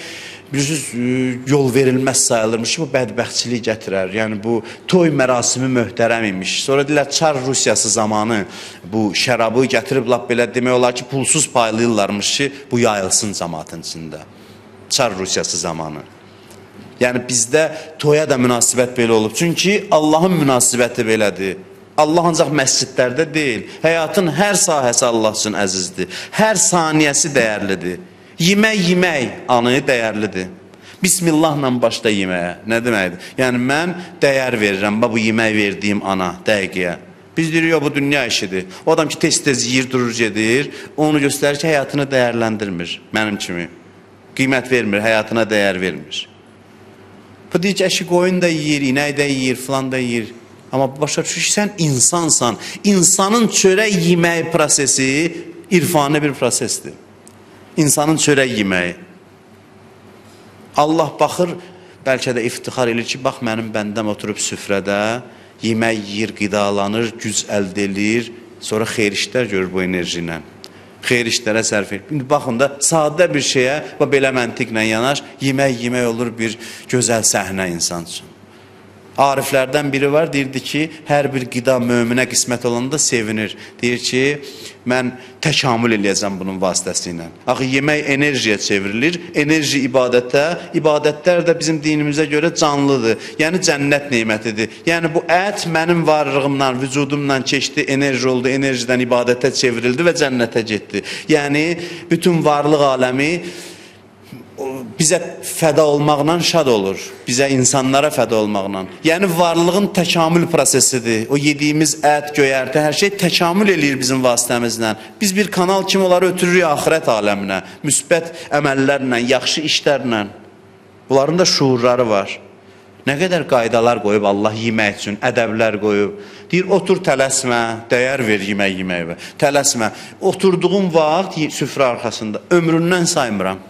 bilirsiniz yol verilməz sayılırmış ki, bu bədbəxtçilik gətirər. Yəni bu toy mərasimi möhtərəm imiş. Sonra deyirlər Çar Rusiyası zamanı bu şərabı gətirib lap belə demək olar ki, pulsuz paylayırlarmış ki, bu yayılsın cəmaatın içində. Çar Rusiyası zamanı. Yəni bizdə toya da münasibət belə olub. Çünki Allahın münasibəti belədir. Allah ancaq məscidlərdə deyil. Həyatın hər sahəsi Allah üçün əzizdir. Hər saniyəsi dəyərlidir. Yemək anı dəyərlidir. Bismillahla başla yeməyə. Nə deməkdir? Yəni mən dəyər verirəm bu yemək verdiyim ana, dəqiqəyə. Biz deyirik, bu dünya işidir. O adam ki tez-tez yeyir, durur, gedir, onu göstərir ki, həyatını dəyərləndirmir. Mənim kimi. Qiymət vermir, həyatına dəyər vermir. Bu deyir ki, əşi qoyun da yeyir, inək də yeyir, filan da yeyir. Amma başa düşür ki, sən insansan. İnsanın çörək yeməyi prosesi irfani bir prosesdir. İnsanın çörək yeməyi. Allah baxır, bəlkə də iftixar edir ki, bax mənim bəndəm oturub süfrədə, yemək yeyir, qidalanır, güc əldə edir, sonra xeyir işlər görür bu enerji ilə. Xeyir işlərə sərf edir. İndi baxın da sadə bir şeyə belə məntiqlə yanaş, yemək olur bir gözəl səhnə insan üçün. Ariflərdən biri var, deyirdi ki, hər bir qida möminə qismət olanda sevinir. Deyir ki, mən təkamül eləyəcəm bunun vasitəsilə. Axı yemək enerjiyə çevrilir, enerji ibadətə, ibadətlər də bizim dinimizə görə canlıdır. Yəni cənnət nemətidir. Yəni bu ət mənim varlığımla, vücudumla keçdi, enerji oldu, enerjidən ibadətə çevrildi və cənnətə getdi. Yəni bütün varlıq aləmi bizə fəda olmaqla şad olur. Bizə insanlara fəda olmaqla. Yəni varlığın təkamül prosesidir. O yediyimiz ət, göyərti, hər şey təkamül eləyir bizim vasitəmizlə. Biz bir kanal kimi onları ötürürük axirət aləminə. Müsbət əməllərlə, yaxşı işlərlə. Bunların da şuurları var. Nə qədər qaydalar qoyub Allah yemək üçün, ədəblər qoyub. Deyir, otur tələsmə, dəyər ver yemək. Tələsmə. Oturduğum vaxt süfrə arxasında ömründən saymıram.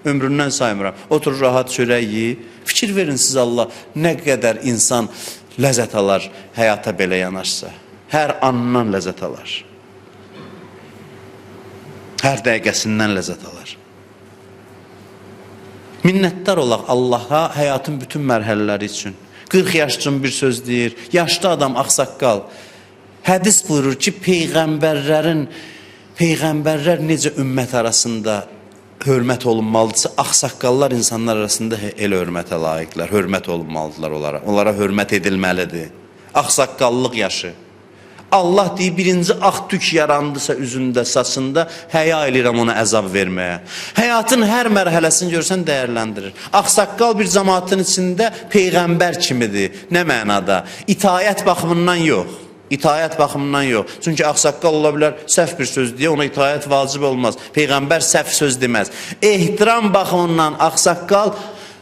Ömründən saymıram. Oturur rahat çörək yiyir. Fikir verin siz Allah, nə qədər insan ləzzət alar həyata belə yanaşsa. Hər anından ləzzət alar. Hər dəqiqəsindən ləzzət alar. Minnətdar olaq Allaha həyatın bütün mərhələləri üçün. 40 yaş üçün bir söz deyir. Yaşlı adam, ağsaqqal. Hədis buyurur ki, peyğəmbərlər necə ümmət arasında hörmət olunmalıdırsa, ağsaqqallar insanlar arasında elə hörmətə layiqlər, hörmət olunmalıdırlar onlara. Onlara hörmət edilməlidir. Ağsaqqallıq yaşı. Allah deyir, birinci ağ tük yarandısa üzündə, saçında, həya eləyirəm ona əzab verməyə. Həyatın hər mərhələsini görsən dəyərləndirir. Ağsaqqal bir cəmaatın içində peyğəmbər kimidir. Nə mənada? İtaət baxımından yox. İtaət baxımından yox. Çünki ağsaqqal ola bilər, səhv bir söz deyə ona itaət vacib olmaz. Peyğəmbər səhv söz deməz. Ehtiram baxımından ağsaqqal,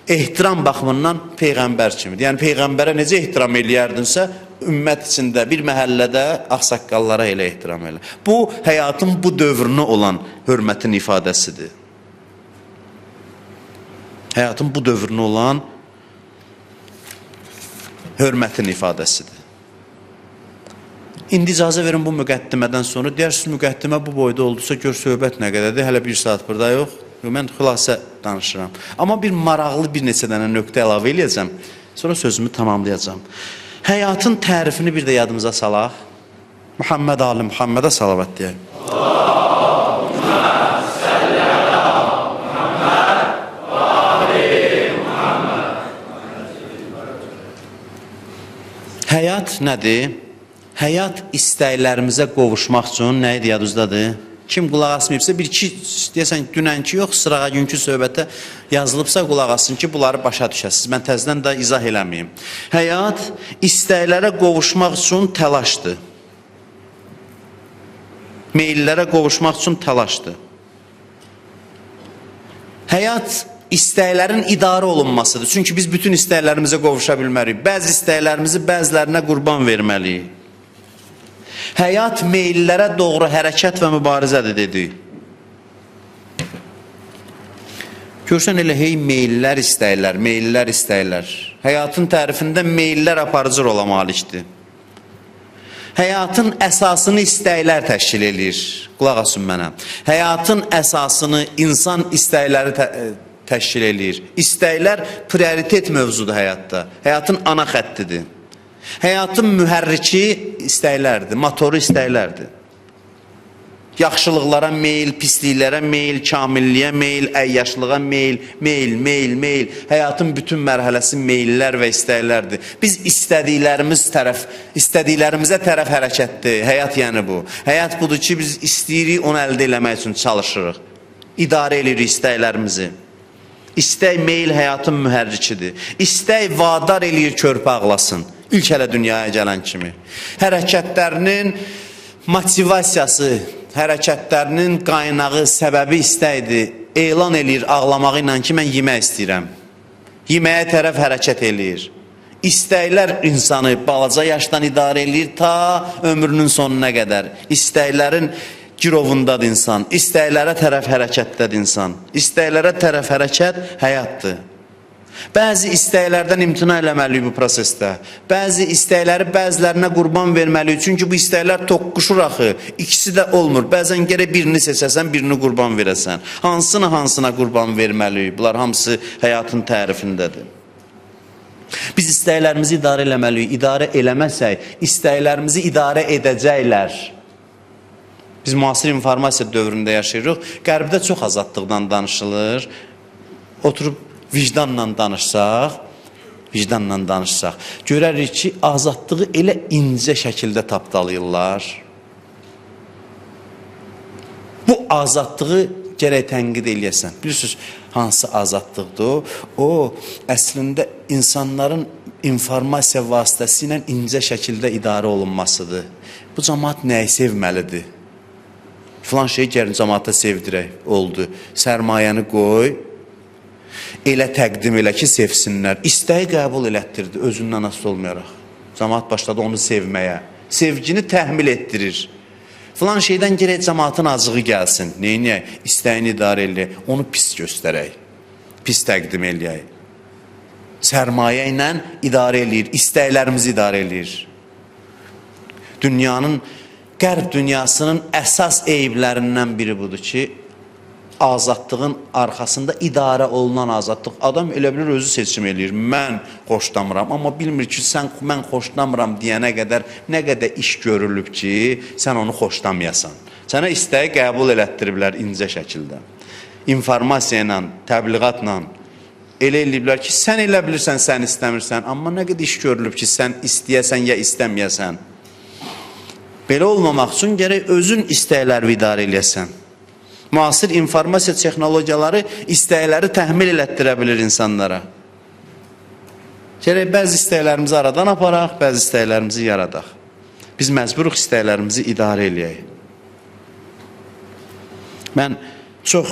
ehtiram baxımından peyğəmbər kimidir. Yəni peyğəmbərə necə ehtiram eləyərdinsə, ümmət içində bir məhəllədə ağsaqqallara elə ehtiram elə. Bu həyatın bu dövrünə olan hörmətin ifadəsidir. Həyatın bu dövrünə olan hörmətin ifadəsidir. İndi icazə verin bu müqəddimədən sonra. Deyirsiniz, müqəddimə bu boyda oldusa, gör söhbət nə qədərdir. Hələ bir saat burada yox. Mən xülasə danışıram. Amma bir maraqlı bir neçə dənə nöqtə əlavə eləyəcəm. Sonra sözümü tamamlayacağım. Həyatın tərifini bir də yadımıza salaq. Muhammed Ali Muhammedə salavat deyək. Həyat nədir? Həyat istəklərimizə qovuşmaq üçün nə idi yadınızdadır? Kim qulaq asmayıbsa, bir-iki deyəsən dünənki yox, sırağa günkü söhbətə yazılıbsa qulaq asın ki, bunları başa düşəsiniz. Mən təzədən də izah eləməyim. Həyat istəklərə qovuşmaq üçün təlaşdır. Meyillərə qovuşmaq üçün təlaşdır. Həyat istəklərin idarə olunmasıdır. Çünki biz bütün istəklərimizə qovuşa bilmərik. Bəzi istəklərimizi bəzilərinə qurban verməliyik. Həyat meyillərə doğru hərəkət və mübarizədir dedik. Görsən elə hey meyllər istəyirlər. Həyatın tərifində meyllər aparıcı rola malikdir. Həyatın əsasını istəklər təşkil edir. Qulaq asın mənə. Həyatın əsasını insan istəkləri təşkil edir. İstəklər prioritet mövzudur həyatda. Həyatın ana xəttidir. Həyatın mühərriki istəklərdir, motoru istəklərdir. Yaxşılıqlara meyl, pisliklərə meyl, kamilliyə meyl, əyyaşlığa meyl. Həyatın bütün mərhələsi meyllər və istəklərdir. Biz istədiklərimizə tərəf hərəkətdir. Həyat yəni bu. Həyat budur ki, biz istəyirik, onu əldə eləmək üçün çalışırıq. İdarə edirik istəklərimizi. İstək meyl həyatın mühərrikidir. İstək vadar eləyir körpə ağlasın. İlk hələ dünyaya gələn kimi. Hərəkətlərinin motivasiyası, hərəkətlərinin qaynağı, səbəbi istəkdir. Elan eləyir ağlamağı ilə ki, mən yemək istəyirəm. Yeməyə tərəf hərəkət eləyir. İstəklər insanı balaca yaşdan idarə eləyir ta ömrünün sonuna qədər. İstəklərin girovundadır insan. İstəklərə tərəf hərəkətdədir insan. İstəklərə tərəf hərəkət həyatdır. Bəzi istəklərdən imtina eləməliyik bu prosesdə. Bəzi istəkləri bəzilərinə qurban verməliyik. Çünki bu istəklər toqquşur axı. İkisi də olmur. Bəzən gərək birini seçəsən, birini qurban verəsən. Hansına qurban verməliyik? Bunlar hamısı həyatın tərifindədir. Biz istəklərimizi idarə eləməliyik. İdarə eləməsək, istəklərimizi idarə edəcəklər. Biz müasir informasiya dövründə yaşayırıq. Qərbdə çox azadlıqdan danışılır. Oturub vicdanla danışsaq, görərik ki, azadlığı elə incə şəkildə tapdalayırlar. Bu azadlığı gərək tənqid eləyəsən. Bilirsiniz, hansı azadlıqdır? O, əslində insanların informasiya vasitəsilə incə şəkildə idarə olunmasıdır. Bu cəmaat nəyi sevməlidir? Filan şeyi gəlin cəmaata sevdirək, oldu. Sərmayəni qoy, elə təqdim elə ki, sevsinlər. İstəyi qəbul elətdirdi, özündən asılı olmayaraq. Cəmaat başladı onu sevməyə. Sevgini təhmil etdirir. Filan şeydən gərək cəmaatın acığı gəlsin. Neyniyək? İstəyini idarə eləyək. Onu pis göstərək. Pis təqdim eləyək. Sərmayə ilə idarə eləyir. İstəklərimizi idarə eləyir. Qərb dünyasının əsas eyiblərindən biri budur ki, azadlığın arxasında idarə olunan azadlıq. Adam elə bilir özü seçim eləyir. Mən xoşlamıram. Amma bilmir ki, sən mən xoşlamıram deyənə qədər nə qədər iş görülüb ki, sən onu xoşlamayasan. Sənə istəyi qəbul elətdiriblər incə şəkildə. İnformasiya ilə, təbliğatla elə eləyiblər ki, sən elə bilirsən, sən istəmirsən. Amma nə qədər iş görülüb ki, sən istəyəsən ya istəməyəsən. Belə olmamaq üçün gərək özün istəkləri idarə eləyəsən. Müasir informasiya texnologiyaları istəkləri təhmil elətdirə bilir insanlara. Gərək bəzi istəklərimizi aradan aparaq, bəzi istəklərimizi yaradaq. Biz məcburuq istəklərimizi idarə eləyək. Mən çox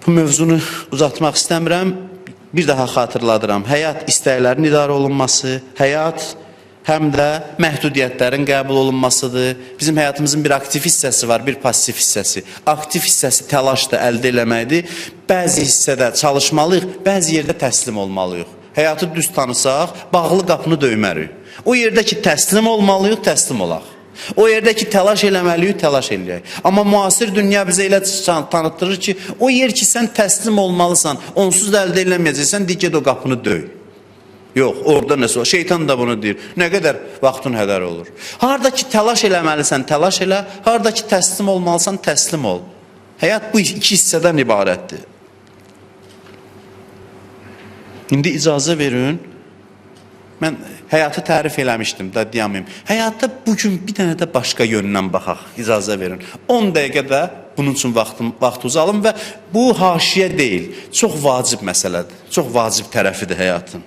bu mövzunu uzatmaq istəmirəm. Bir daha xatırladıram. Həyat istəklərin idarə olunması, həyat həm də məhdudiyyətlərin qəbul olunmasıdır. Bizim həyatımızın bir aktiv hissəsi var, bir pasif hissəsi. Aktiv hissəsi təlaşdır, əldə eləməkdir. Bəzi hissədə çalışmalıyıq, bəzi yerdə təslim olmalıyıq. Həyatı düz tanısaq, bağlı qapını döymərik. O yerdə ki, təslim olmalıyıq, təslim olaq. O yerdə ki, təlaş eləməliyik, təlaş eləyək. Amma müasir dünya bizə elə tanıtdırır ki, o yer ki, sən təslim olmalısan, onsuz da əldə eləməyəcəksən, digər o qapını döy. Yox, orada nəsə o. Şeytan da bunu deyir. Nə qədər vaxtın hədər olur. Harada ki, təlaş eləməlisən, təlaş elə. Harada ki, təslim olmalısan, təslim ol. Həyat bu iki hissədən ibarətdir. İndi icazə verin. Mən həyatı tərif eləmişdim, da deyamayım. Həyatda bugün bir dənə də başqa yöndən baxaq, icazə verin. 10 dəqiqədə bunun üçün vaxt uzalım və bu haşiyə deyil, çox vacib məsələdir. Çox vacib tərəfidir həyatın.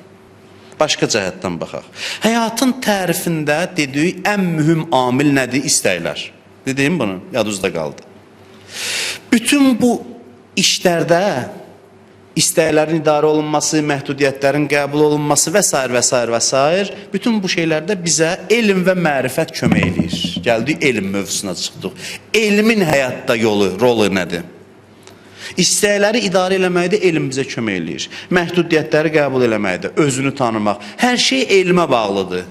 Başqa cəhətdən baxaq. Həyatın tərifində dediyi ən mühüm amil nədir? İstəklər. Dediyim bunu, yadınızda qaldı. Bütün bu işlərdə istəklərin idarə olunması, məhdudiyyətlərin qəbul olunması və s. Bütün bu şeylərdə bizə elm və mərifət kömək edir. Gəldik elm mövzusuna çıxdıq. Elmin həyatda rolu nədir? İstəkləri idarə eləməkdə elm bizə kömək eləyir. Məhdudiyyətləri qəbul eləməkdə, özünü tanımaq. Hər şey elmə bağlıdır.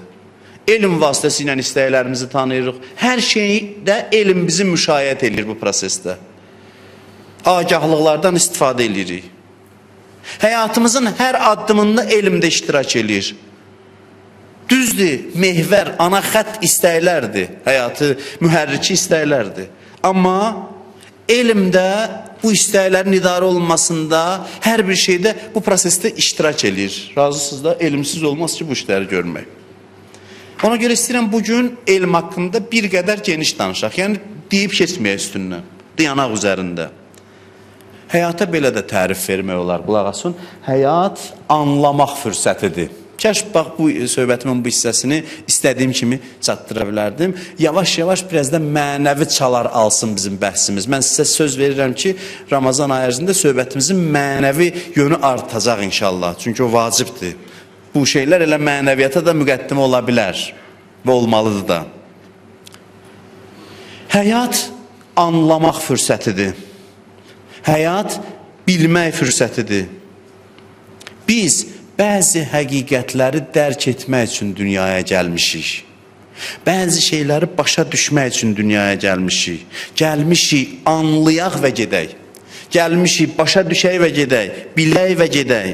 Elm vasitəsilə istəklərimizi tanıyırıq. Hər şeydə elm bizi müşayiət edir bu prosesdə. Agahlıqlardan istifadə edirik. Həyatımızın hər addımında elmdə iştirak edir. Düzdür, mehvər, ana xətt istəklərdir. Həyatı mühərriki istəklərdir. Amma elmdə bu istəklərin idarə olunmasında, hər bir şeydə bu prosesdə iştirak edir. Razısınız da, elmsiz olmaz ki, bu işləri görmək. Ona görə istəyirəm bugün elm haqqında bir qədər geniş danışaq. Yəni, deyib keçməyə üstündən, dayanaq üzərində. Həyata belə də tərif vermək olar, qulaq asın. Həyat anlamaq fürsətidir. Kəşf, bax, bu söhbətimin bu hissəsini istədiyim kimi çatdıra bilərdim. Yavaş-yavaş biraz da mənəvi çalar alsın bizim bəhsimiz. Mən sizə söz verirəm ki, Ramazan ayı ərzində söhbətimizin mənəvi yönü artacaq inşallah. Çünki o vacibdir. Bu şeylər elə mənəviyyata da müqəddimə ola bilər və olmalıdır da. Həyat anlamaq fürsətidir. Həyat bilmək fürsətidir. Biz bəzi həqiqətləri dərk etmək üçün dünyaya gəlmişik. Bəzi şeyləri başa düşmək üçün dünyaya gəlmişik. Gəlmişik anlayaq və gedək. Gəlmişik başa düşək və gedək. Bilək və gedək.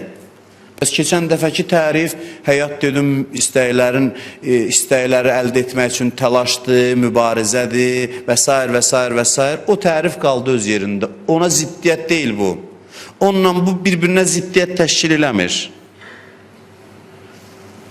Bəs keçən dəfəki tərif, həyat dedim, istəkləri əldə etmək üçün təlaşdır, mübarizədir və s. və s. və s. O tərif qaldı öz yerində. Ona ziddiyyət deyil bu. Onunla bu bir-birinə ziddiyyət təşkil eləmir.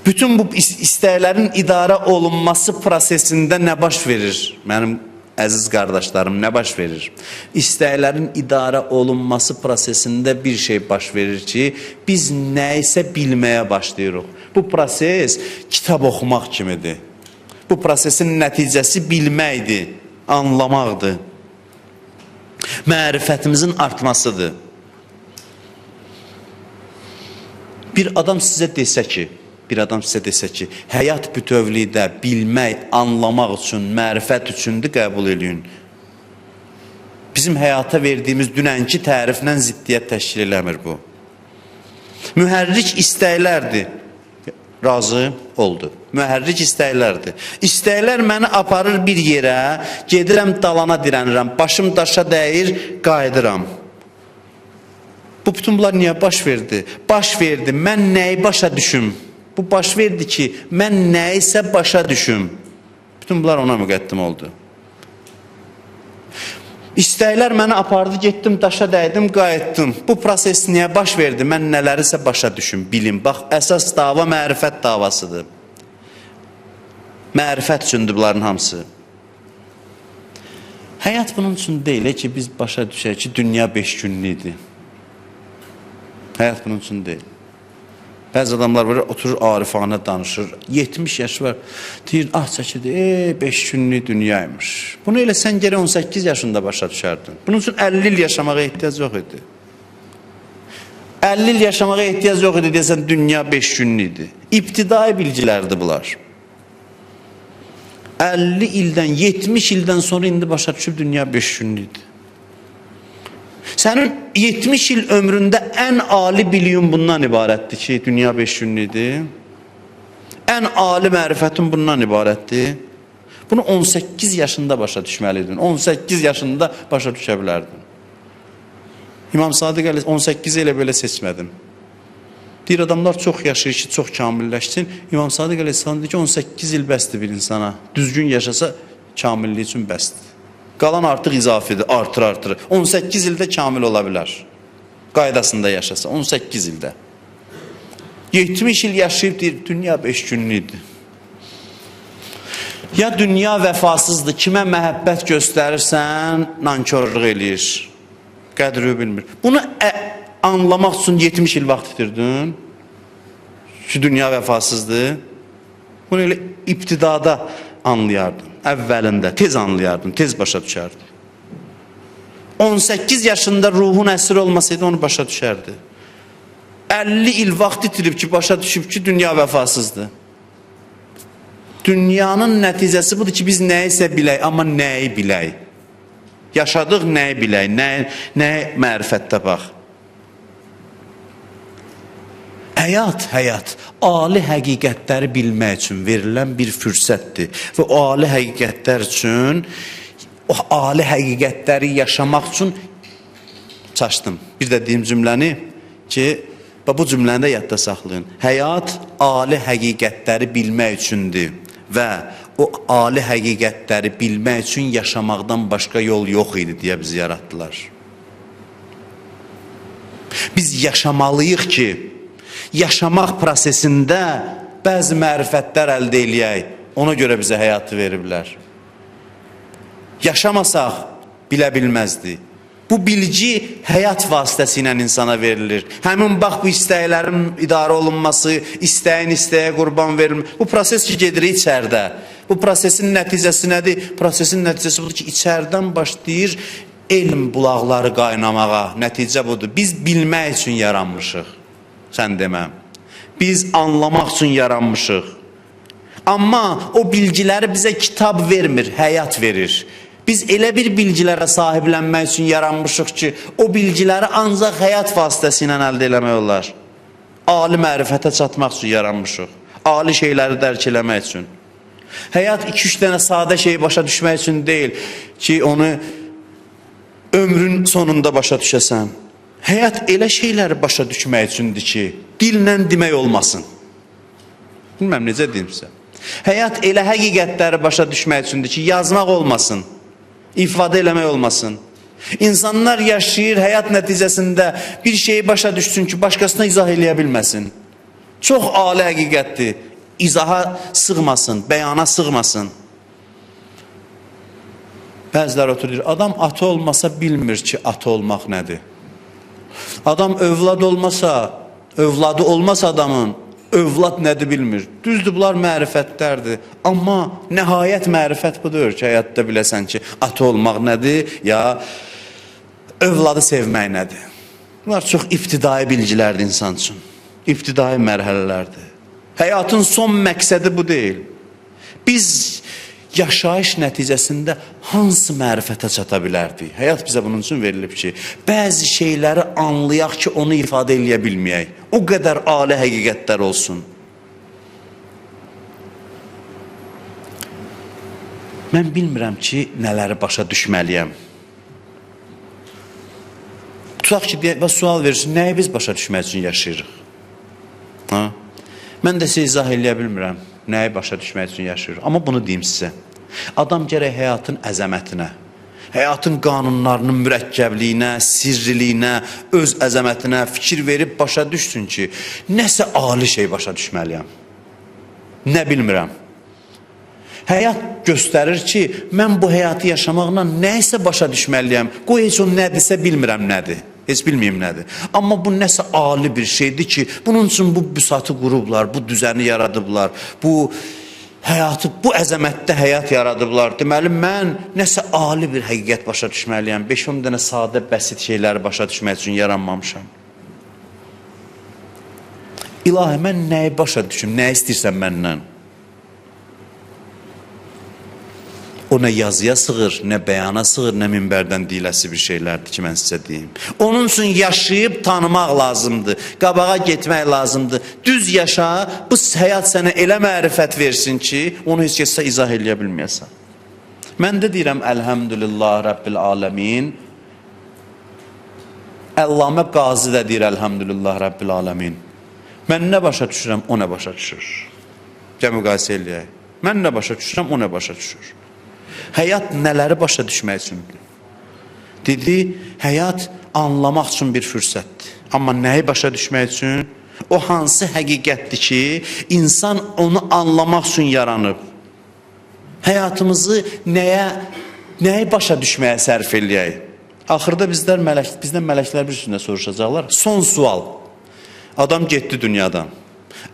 Bütün bu istəklərin idarə olunması prosesində nə baş verir? Mənim əziz qardaşlarım, nə baş verir? İstəklərin idarə olunması prosesində bir şey baş verir ki, biz nə isə bilməyə başlayırıq. Bu proses kitab oxumaq kimidir. Bu prosesin nəticəsi bilməkdir, anlamaqdır. Mərifətimizin artmasıdır. Bir adam sizə desə ki, həyat bütövlükdə bilmək, anlamaq üçün, mərifət üçündür, qəbul edin. Bizim həyata verdiyimiz dünənki təriflə ziddiyyət təşkil eləmir bu. Mühərrik istəklərdir. Razı oldu. Mühərrik istəklərdir. İstəklər məni aparır bir yerə, gedirəm dalana dirənirəm, başım daşa dəyir, qayıdıram. Bu bütün bunlar niyə baş verdi? Baş verdi, mən nəyi başa düşüm? Bu baş verdi ki, mən nəyisə başa düşüm. Bütün bunlar ona müqəddim oldu. İstəklər məni apardı, getdim, daşa dəydim, qayıtdım. Bu proses niyə baş verdi? Mən nələrisə başa düşüm, bilim. Bax, əsas dava mərifət davasıdır. Mərifət üçündür bunların hamısı. Həyat bunun üçün deyil ki, biz başa düşək ki, dünya 5 günlüydür. Həyat bunun üçün deyil. Bəzi adamlar var, oturur arifanə danışır. 70 yaşı var. Deyir, çəkidir, 5 günlük dünyaymış. Bunu elə sən gərək 18 yaşında başa düşərdin. Bunun üçün 50 il yaşamağa ehtiyac yox idi. 50 il yaşamağa ehtiyac yox idi deyəsən, dünya 5 günlüydür. İbtidai bilgilərdir bunlar. 50 ildən, 70 ildən sonra indi başa düşüb dünya 5 günlüydür. Sənin 70 il ömründə ən ali biliyun bundan ibarətdir ki, dünya 5 günlüydür. Ən ali mərifətin bundan ibarətdir. Bunu 18 yaşında başa düşməliydin. 18 yaşında başa düşə bilərdin. İmam Sadiq 18 ilə belə seçmədim. Deyir, adamlar çox yaşayır ki, çox kamilləşsin. İmam Sadiq Aleyhisselam deyir ki, 18 il bəsdir bir insana. Düzgün yaşasa kamillik üçün bəsdir. Qalan artıq izafidir, artır. 18 ildə kamil ola bilər. Qaydasında yaşasa, 18 ildə. 70 il yaşayıb deyir, dünya 5 günlüydür. Ya dünya vəfasızdır, kimə məhəbbət göstərirsən, nankörlük eləyir. Qədri bilmir. Bunu anlamaq üçün 70 il vaxt itirdin. Ki, dünya vəfasızdır. Bunu elə ibtidada anlayardın. Əvvəlində tez anlayardın, tez başa düşərdin. 18 yaşında ruhun əsiri olmasaydı onu başa düşərdi. 50 il vaxt itirib ki, başa düşüb ki, dünya vəfasızdır. Dünyanın nəticəsi budur ki, biz nəyisə bilək, amma nəyi bilək? Yaşadıq nəyi bilək, nəyi mərifət tapaq. Həyat, ali həqiqətləri bilmək üçün verilən bir fürsətdir. Və o ali həqiqətlər üçün, o ali həqiqətləri yaşamaq üçün çaşdım. Bir də deyim cümləni ki, bu cümləni də yadda saxlayın. Həyat ali həqiqətləri bilmək üçündür və o ali həqiqətləri bilmək üçün yaşamaqdan başqa yol yox idi deyə bizi yaratdılar. Biz yaşamalıyıq ki, yaşamaq prosesində bəzi mərifətlər əldə eləyək. Ona görə bizə həyatı veriblər. Yaşamasaq bilə bilməzdik. Bu bilgi həyat vasitəsilə insana verilir. Həmin bax bu istəklərin idarə olunması, istəyin istəyə qurban verilməsi. Bu proses ki gedir içərdə. Bu prosesin nəticəsi nədir? Prosesin nəticəsi budur ki, içərdən başlayır elm bulaqları qaynamağa. Nəticə budur. Biz bilmək üçün yaranmışıq. Sən deməm. Biz anlamaq üçün yaranmışıq. Amma o bilgiləri bizə kitab vermir, həyat verir. Biz elə bir bilgilərə sahiblənmək üçün yaranmışıq ki, o bilgiləri ancaq həyat vasitəsilə əldə eləmək olar. Ali mərifətə çatmaq üçün yaranmışıq. Ali şeyləri dərk eləmək üçün. Həyat 2-3 dənə sadə şeyi başa düşmək üçün deyil ki, onu ömrün sonunda başa düşəsən. Həyat elə şeyləri başa düşmək üçündür ki, dillə demək olmasın. Bilməm, necə deyim sizə. Həyat elə həqiqətləri başa düşmək üçündür ki, yazmaq olmasın, ifadə eləmək olmasın. İnsanlar yaşayır, həyat nəticəsində bir şeyi başa düşsün ki, başqasına izah eləyə bilməsin. Çox ali həqiqətdir. İzaha sığmasın, bəyana sığmasın. Bəzilər oturur, adam atı olmasa bilmir ki, atı olmaq nədir. Adam övlad olmasa, övladı olmasa adamın, övlad nədir bilmir. Düzdür, bunlar mərifətlərdir. Amma nəhayət mərifət budur ki, həyatda biləsən ki, atı olmaq nədir, ya övladı sevmək nədir. Bunlar çox ibtidai bilgilərdir insan üçün. İbtidai mərhələlərdir. Həyatın son məqsədi bu deyil. Biz yaşayış nəticəsində hansı mərifətə çata bilərdik? Həyat bizə bunun üçün verilib ki, bəzi şeyləri anlayaq ki, onu ifadə eləyə bilməyək. O qədər ali həqiqətlər olsun. Mən bilmirəm ki, nələri başa düşməliyəm. Tutaq ki, sual verirsin, nəyi biz başa düşmək üçün yaşayırıq? Mən də sizə izah eləyə bilmirəm, nəyi başa düşmək üçün yaşayırıq. Amma bunu deyim sizə. Adam gərək həyatın əzəmətinə, həyatın qanunlarının mürəkkəbliyinə, sirriliyinə, öz əzəmətinə fikir verib başa düşsün ki, nəsə ali şey başa düşməliyəm. Nə bilmirəm. Həyat göstərir ki, mən bu həyatı yaşamaqla nəyisə başa düşməliyəm. Qoy heç o nədirsə bilmirəm nədir. Heç bilməyim nədir. Amma bu nəsə ali bir şeydir ki, bunun üçün bu büsatı qurublar, bu düzəni yaradıblar, bu həyatı, bu əzəmətdə həyat yaradıblar. Deməli, mən nəsə ali bir həqiqət başa düşməliyəm. 5-10 dənə sadə, bəsit şeyləri başa düşmək üçün yaranmamışam. İlahi, mən nəyi başa düşüm, nə istəyirsən məndən? O nə yazıya sığır, nə bəyana sığır, nə minbərdən deyiləsi bir şeylərdir ki, mən sizə deyim. Onun üçün yaşayıb tanımaq lazımdır, qabağa getmək lazımdır. Düz yaşa, bu həyat sənə elə mərifət versin ki, onu heç kəsə izah eləyə bilməyəsən. Mən də deyirəm, əlhəmdülillah, Rəbbil aləmin. Əllamə Qazi də deyir, əlhəmdülillah, Rəbbil aləmin. Mən nə başa düşürəm, o nə başa düşür. Gəl müqayisə eləyək. Mən nə başa düşürəm, o nə başa düşür. Həyat nələri başa düşmək üçündür? Dedi, həyat anlamaq üçün bir fürsətdir. Amma nəyi başa düşmək üçün? O hansı həqiqətdir ki, insan onu anlamaq üçün yaranıb? Həyatımızı nəyi başa düşməyə sərf eləyək? Axırda bizdən mələklər bir üstündə soruşacaqlar. Son sual. Adam getdi dünyadan.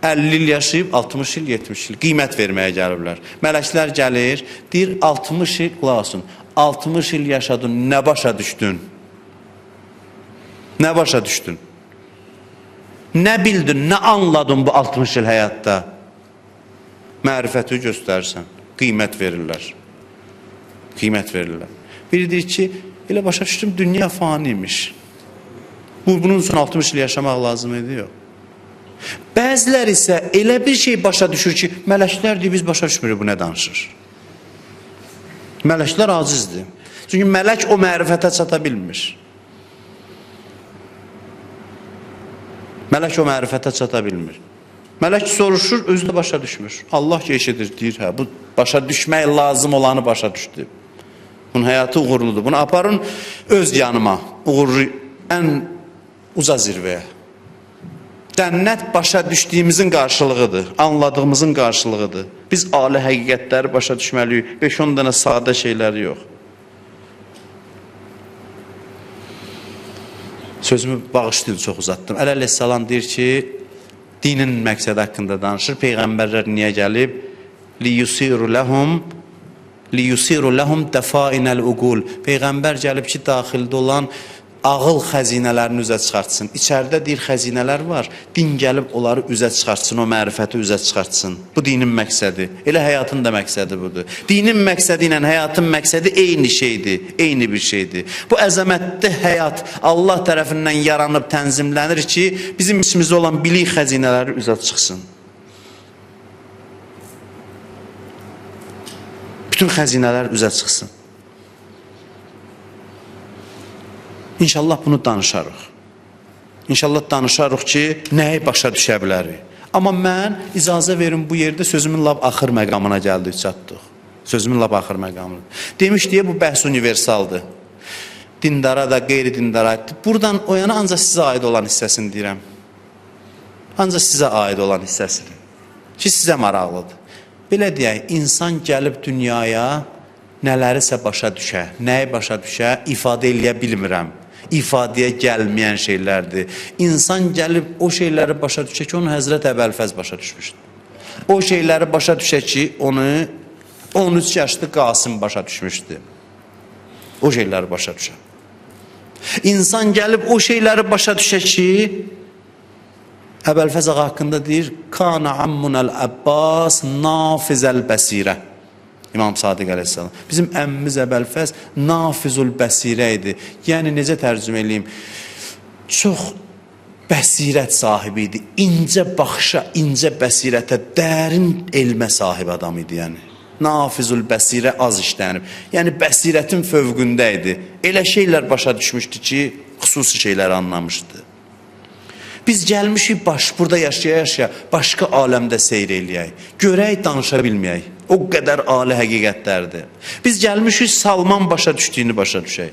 50 il yaşayıb, 60 il, 70 il qiymət verməyə gəlirlər. Mələklər gəlir, deyir 60 il, qulaq olsun, 60 il yaşadın, nə başa düşdün? Nə başa düşdün? Nə bildin, nə anladın bu 60 il həyatda? Mərifəti göstərsən, qiymət verirlər. Qiymət verirlər. Biri deyir ki, elə başa düşdüm, dünya faniymiş. Bunun üçün 60 il yaşamaq lazım idi, yox. Bəzilər isə elə bir şey başa düşür ki, mələklər deyir, biz başa düşmürük, bu nə danışır? Mələklər acizdir. Çünki mələk o mərifətə çata bilmir. Mələk o mərifətə çata bilmir. Mələk soruşur, özü də başa düşmür. Allah ki, eşidir, deyir, hə, bu başa düşmək lazım olanı başa düşdü. Bunun həyatı uğurludur. Bunu aparın öz yanıma, uğurlu, ən uca zirvəyə. Cənnət başa düşdüyümüzün qarşılığıdır, anladığımızın qarşılığıdır. Biz ali həqiqətləri başa düşməliyik, 5-10 dənə sadə şeyləri yox. Sözümü bağışlayın, çox uzatdım. Əli əleyhissalam deyir ki, dinin məqsədi haqqında danışır. Peyğəmbərlər niyə gəlib? Liyusiru ləhum dəfainəl uqul. Peyğəmbər gəlib ki, daxildə olan ağıl xəzinələrini üzə çıxartsın. İçəridə deyir, xəzinələr var. Din gəlib onları üzə çıxartsın, o mərifəti üzə çıxartsın. Bu dinin məqsədi. Elə həyatın da məqsədi budur. Dinin məqsədi ilə həyatın məqsədi eyni şeydir, eyni bir şeydir. Bu əzəmətli həyat Allah tərəfindən yaranıb, tənzimlənir ki, bizim içimizdə olan bilik xəzinələri üzə çıxsın. Bütün xəzinələr üzə çıxsın. İnşallah bunu danışarıq. İnşallah danışarıq ki, nəyi başa düşə bilərik. Amma mən icazə verin bu yerdə sözümün lap axır məqamına gəldik, çatdıq. Sözümün lap axır məqamına. Demiş deyə bu bəhs universaldır. Dindara da, qeyri-dindara aiddir. Buradan o yana ancaq sizə aid olan hissəsini deyirəm. Ancaq sizə aid olan hissəsini. Ki, sizə maraqlıdır. Belə deyək, insan gəlib dünyaya nələrisə başa düşə, nəyi başa düşə, ifadə eləyə bilmirəm. İfadəyə gəlməyən şeylərdir. İnsan gəlib o şeyləri başa düşə ki, onu Həzrət Əbəlfəz başa düşmüşdür. O şeyləri başa düşə ki, onu 13 yaşlı Qasım başa düşmüşdür. O şeyləri başa düşə. İnsan gəlib o şeyləri başa düşə ki, Əbəlfəz ağa haqqında deyir, Kana ammunəl Əbbas nafizəl bəsirə. İmam Sadiq əleyhissalam. Bizim əmmimiz Əbəlfəz nafizul bəsirə idi. Yəni, necə tərcümə eləyim? Çox bəsirət sahibi idi. İncə baxışa, incə bəsirətə, dərin elmə sahib adam idi. Yəni. Nafizul bəsirə az işlənib. Yəni, bəsirətin fövqündə idi. Elə şeylər başa düşmüşdü ki, xüsusi şeyləri anlamışdı. Biz gəlmişik burada yaşaya-yaşaya başqa aləmdə seyr eləyək. Görək, danışa bilməyək. O qədər ali həqiqətlərdir. Biz gəlmişik Salman başa düşdüyünü başa düşək.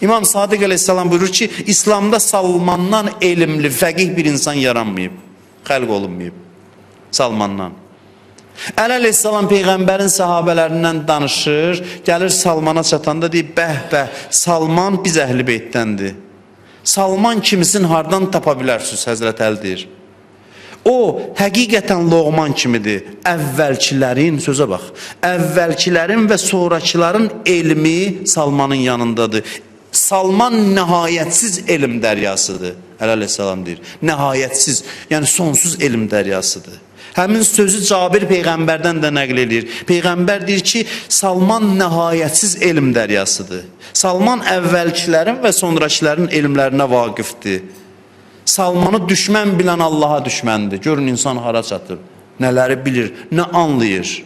İmam Sadiq əleyhissalam buyurur ki, İslamda Salmandan elmli, fəqih bir insan yaranmayıb, xəlq olunmayıb. Salmandan. Əli əleyhissalam Peyğəmbərin səhabələrindən danışır, gəlir Salmana çatanda deyir, bəh, Salman biz əhl-i beytdəndir. Salman kimisin hardan tapa bilərsiniz, Həzrət Əli deyir. O, həqiqətən Loğman kimidir. Əvvəlkilərin, sözə bax, əvvəlkilərin və sonrakıların elmi Salmanın yanındadır. Salman nəhayətsiz elm dəryasıdır, Əli əleyhissalam deyir. Nəhayətsiz, yəni sonsuz elm dəryasıdır. Həmin sözü Cabir Peyğəmbərdən də nəql edir. Peyğəmbər deyir ki, Salman nəhayətsiz elm dəryasıdır. Salman əvvəlkilərin və sonrakilərin elmlərinə vaqifdir. Salmanı düşmən bilən Allaha düşməndir. Görün, insan hara çatır, nələri bilir, nə anlayır.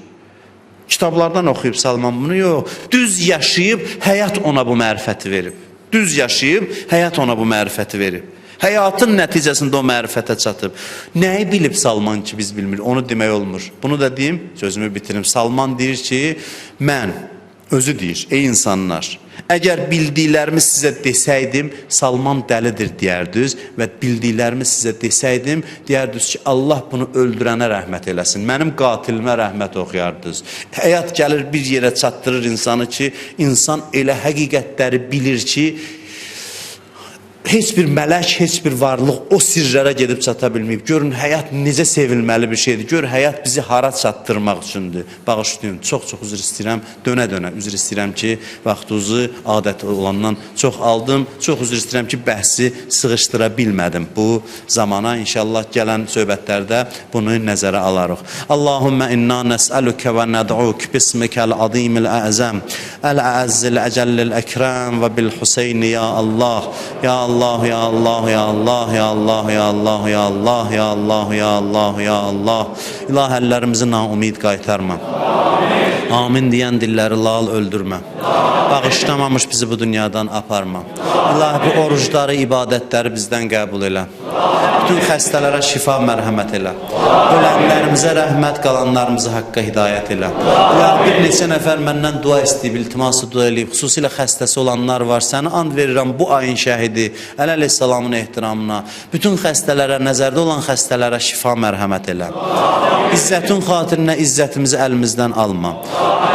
Kitablardan oxuyub Salman bunu, yox. Düz yaşayıb, həyat ona bu mərifəti verib. Düz yaşayıb, həyat ona bu mərifəti verib. Həyatın nəticəsində o mərifətə çatıb. Nəyi bilib Salman ki, biz bilmirik, onu demək olmur. Bunu da deyim, sözümü bitirim. Salman deyir ki, mən, özü deyir, ey insanlar, əgər bildiklərimi sizə desəydim, Salman dəlidir deyərdiniz və bildiklərimi sizə desəydim, deyərdiniz ki, Allah bunu öldürənə rəhmət eləsin, mənim qatilimə rəhmət oxuyardınız. Həyat gəlir bir yerə çatdırır insanı ki, insan elə həqiqətləri bilir ki, heç bir mələk, heç bir varlıq o sirlərə gedib çata bilməyib. Görün həyat necə sevilməli bir şeydir. Gör həyat bizi hara çatdırmaq üçündür. Bağışlayın. Çox üzr istəyirəm. Dönə-dönə üzr istəyirəm ki, vaxtınızı adət olandan çox aldım. Çox üzr istəyirəm ki, bəhsi sığışdıra bilmədim. Bu zamana inşallah gələn söhbətlərdə bunu nəzərə alarıq. Allahumma inna nes'aluke ve ned'uk bismikel azimil a'zam el-a'azzil ecellil ekram ve bil Hüseyin ya Allah. Ya Allah, ya Allah, ya Allah, ya Allah, ya Allah, ya Allah, ya Allah, ya Allah, ya Allah. İlahəllərimizi naumid qaytarma. Amin deyən dilləri lal öldürmə. Bağışlamamış bizi bu dünyadan aparma. İlahi bu orucları, ibadətləri bizdən qəbul elə. Bütün xəstələrə şifa, mərhəmət elə. Ölənlərimizə rəhmət, qalanlarımızı haqqa hidayət elə. İlahi bir neçə nəfər məndən dua istəyib, iltiması dua eləyib. Xüsusilə xəstəsi olanlar var. Səni and verirəm bu ayın şəhidi, əleyhissalamın ehtiramına. Bütün xəstələrə, nəzərdə olan xəstələrə şifa, mərhəmət elə. İzzətin xatirinə izzətimizi əlimizdən alma.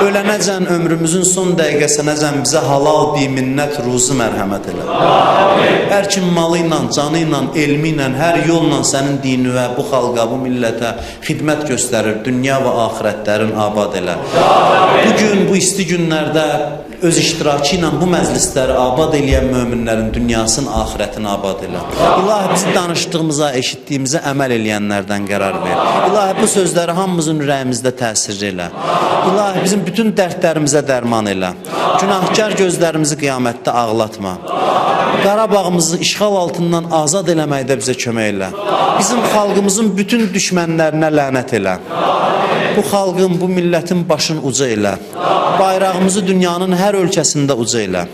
Ölənəcən ömrümüzün son dəqiqəsinəcən bizə halal bir minnət ruzu mərhəmət elə. Hər kim malı ilə, canı ilə, elmi ilə, hər yolla sənin dini və bu xalqa, bu millətə xidmət göstərir, dünya və axirətlərin abad elə. Bugün, bu isti günlərdə öz iştirakı ilə bu məclisləri abad eləyən möminlərin dünyasının, axirətini abad elə. İlahi bizi danışdığımıza, eşitdiyimizə əməl eləyənlərdən qərar ver. İlahi bu sözləri hamımızın ürəyimizdə təsir elə. İlahi bizim bütün dərdlərimizə dərman elə. Günahkar gözlərimizi qiyamətdə ağlatma. Qarabağımızı işğal altından azad eləməkdə bizə kömək elə. Bizim xalqımızın bütün düşmənlərinə lənət elə. Bu xalqın, bu millətin başını uca elə. Bayrağımızı dünyanın hər ölkəsində uca elə.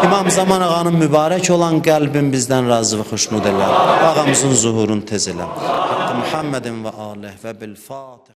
İmam Zaman ağanın mübarək olan qəlbin bizdən razı və xoşnud elə. Ağamızın zuhurunu tez elə. Haqqı Muhammedin və alih və bil Fatih.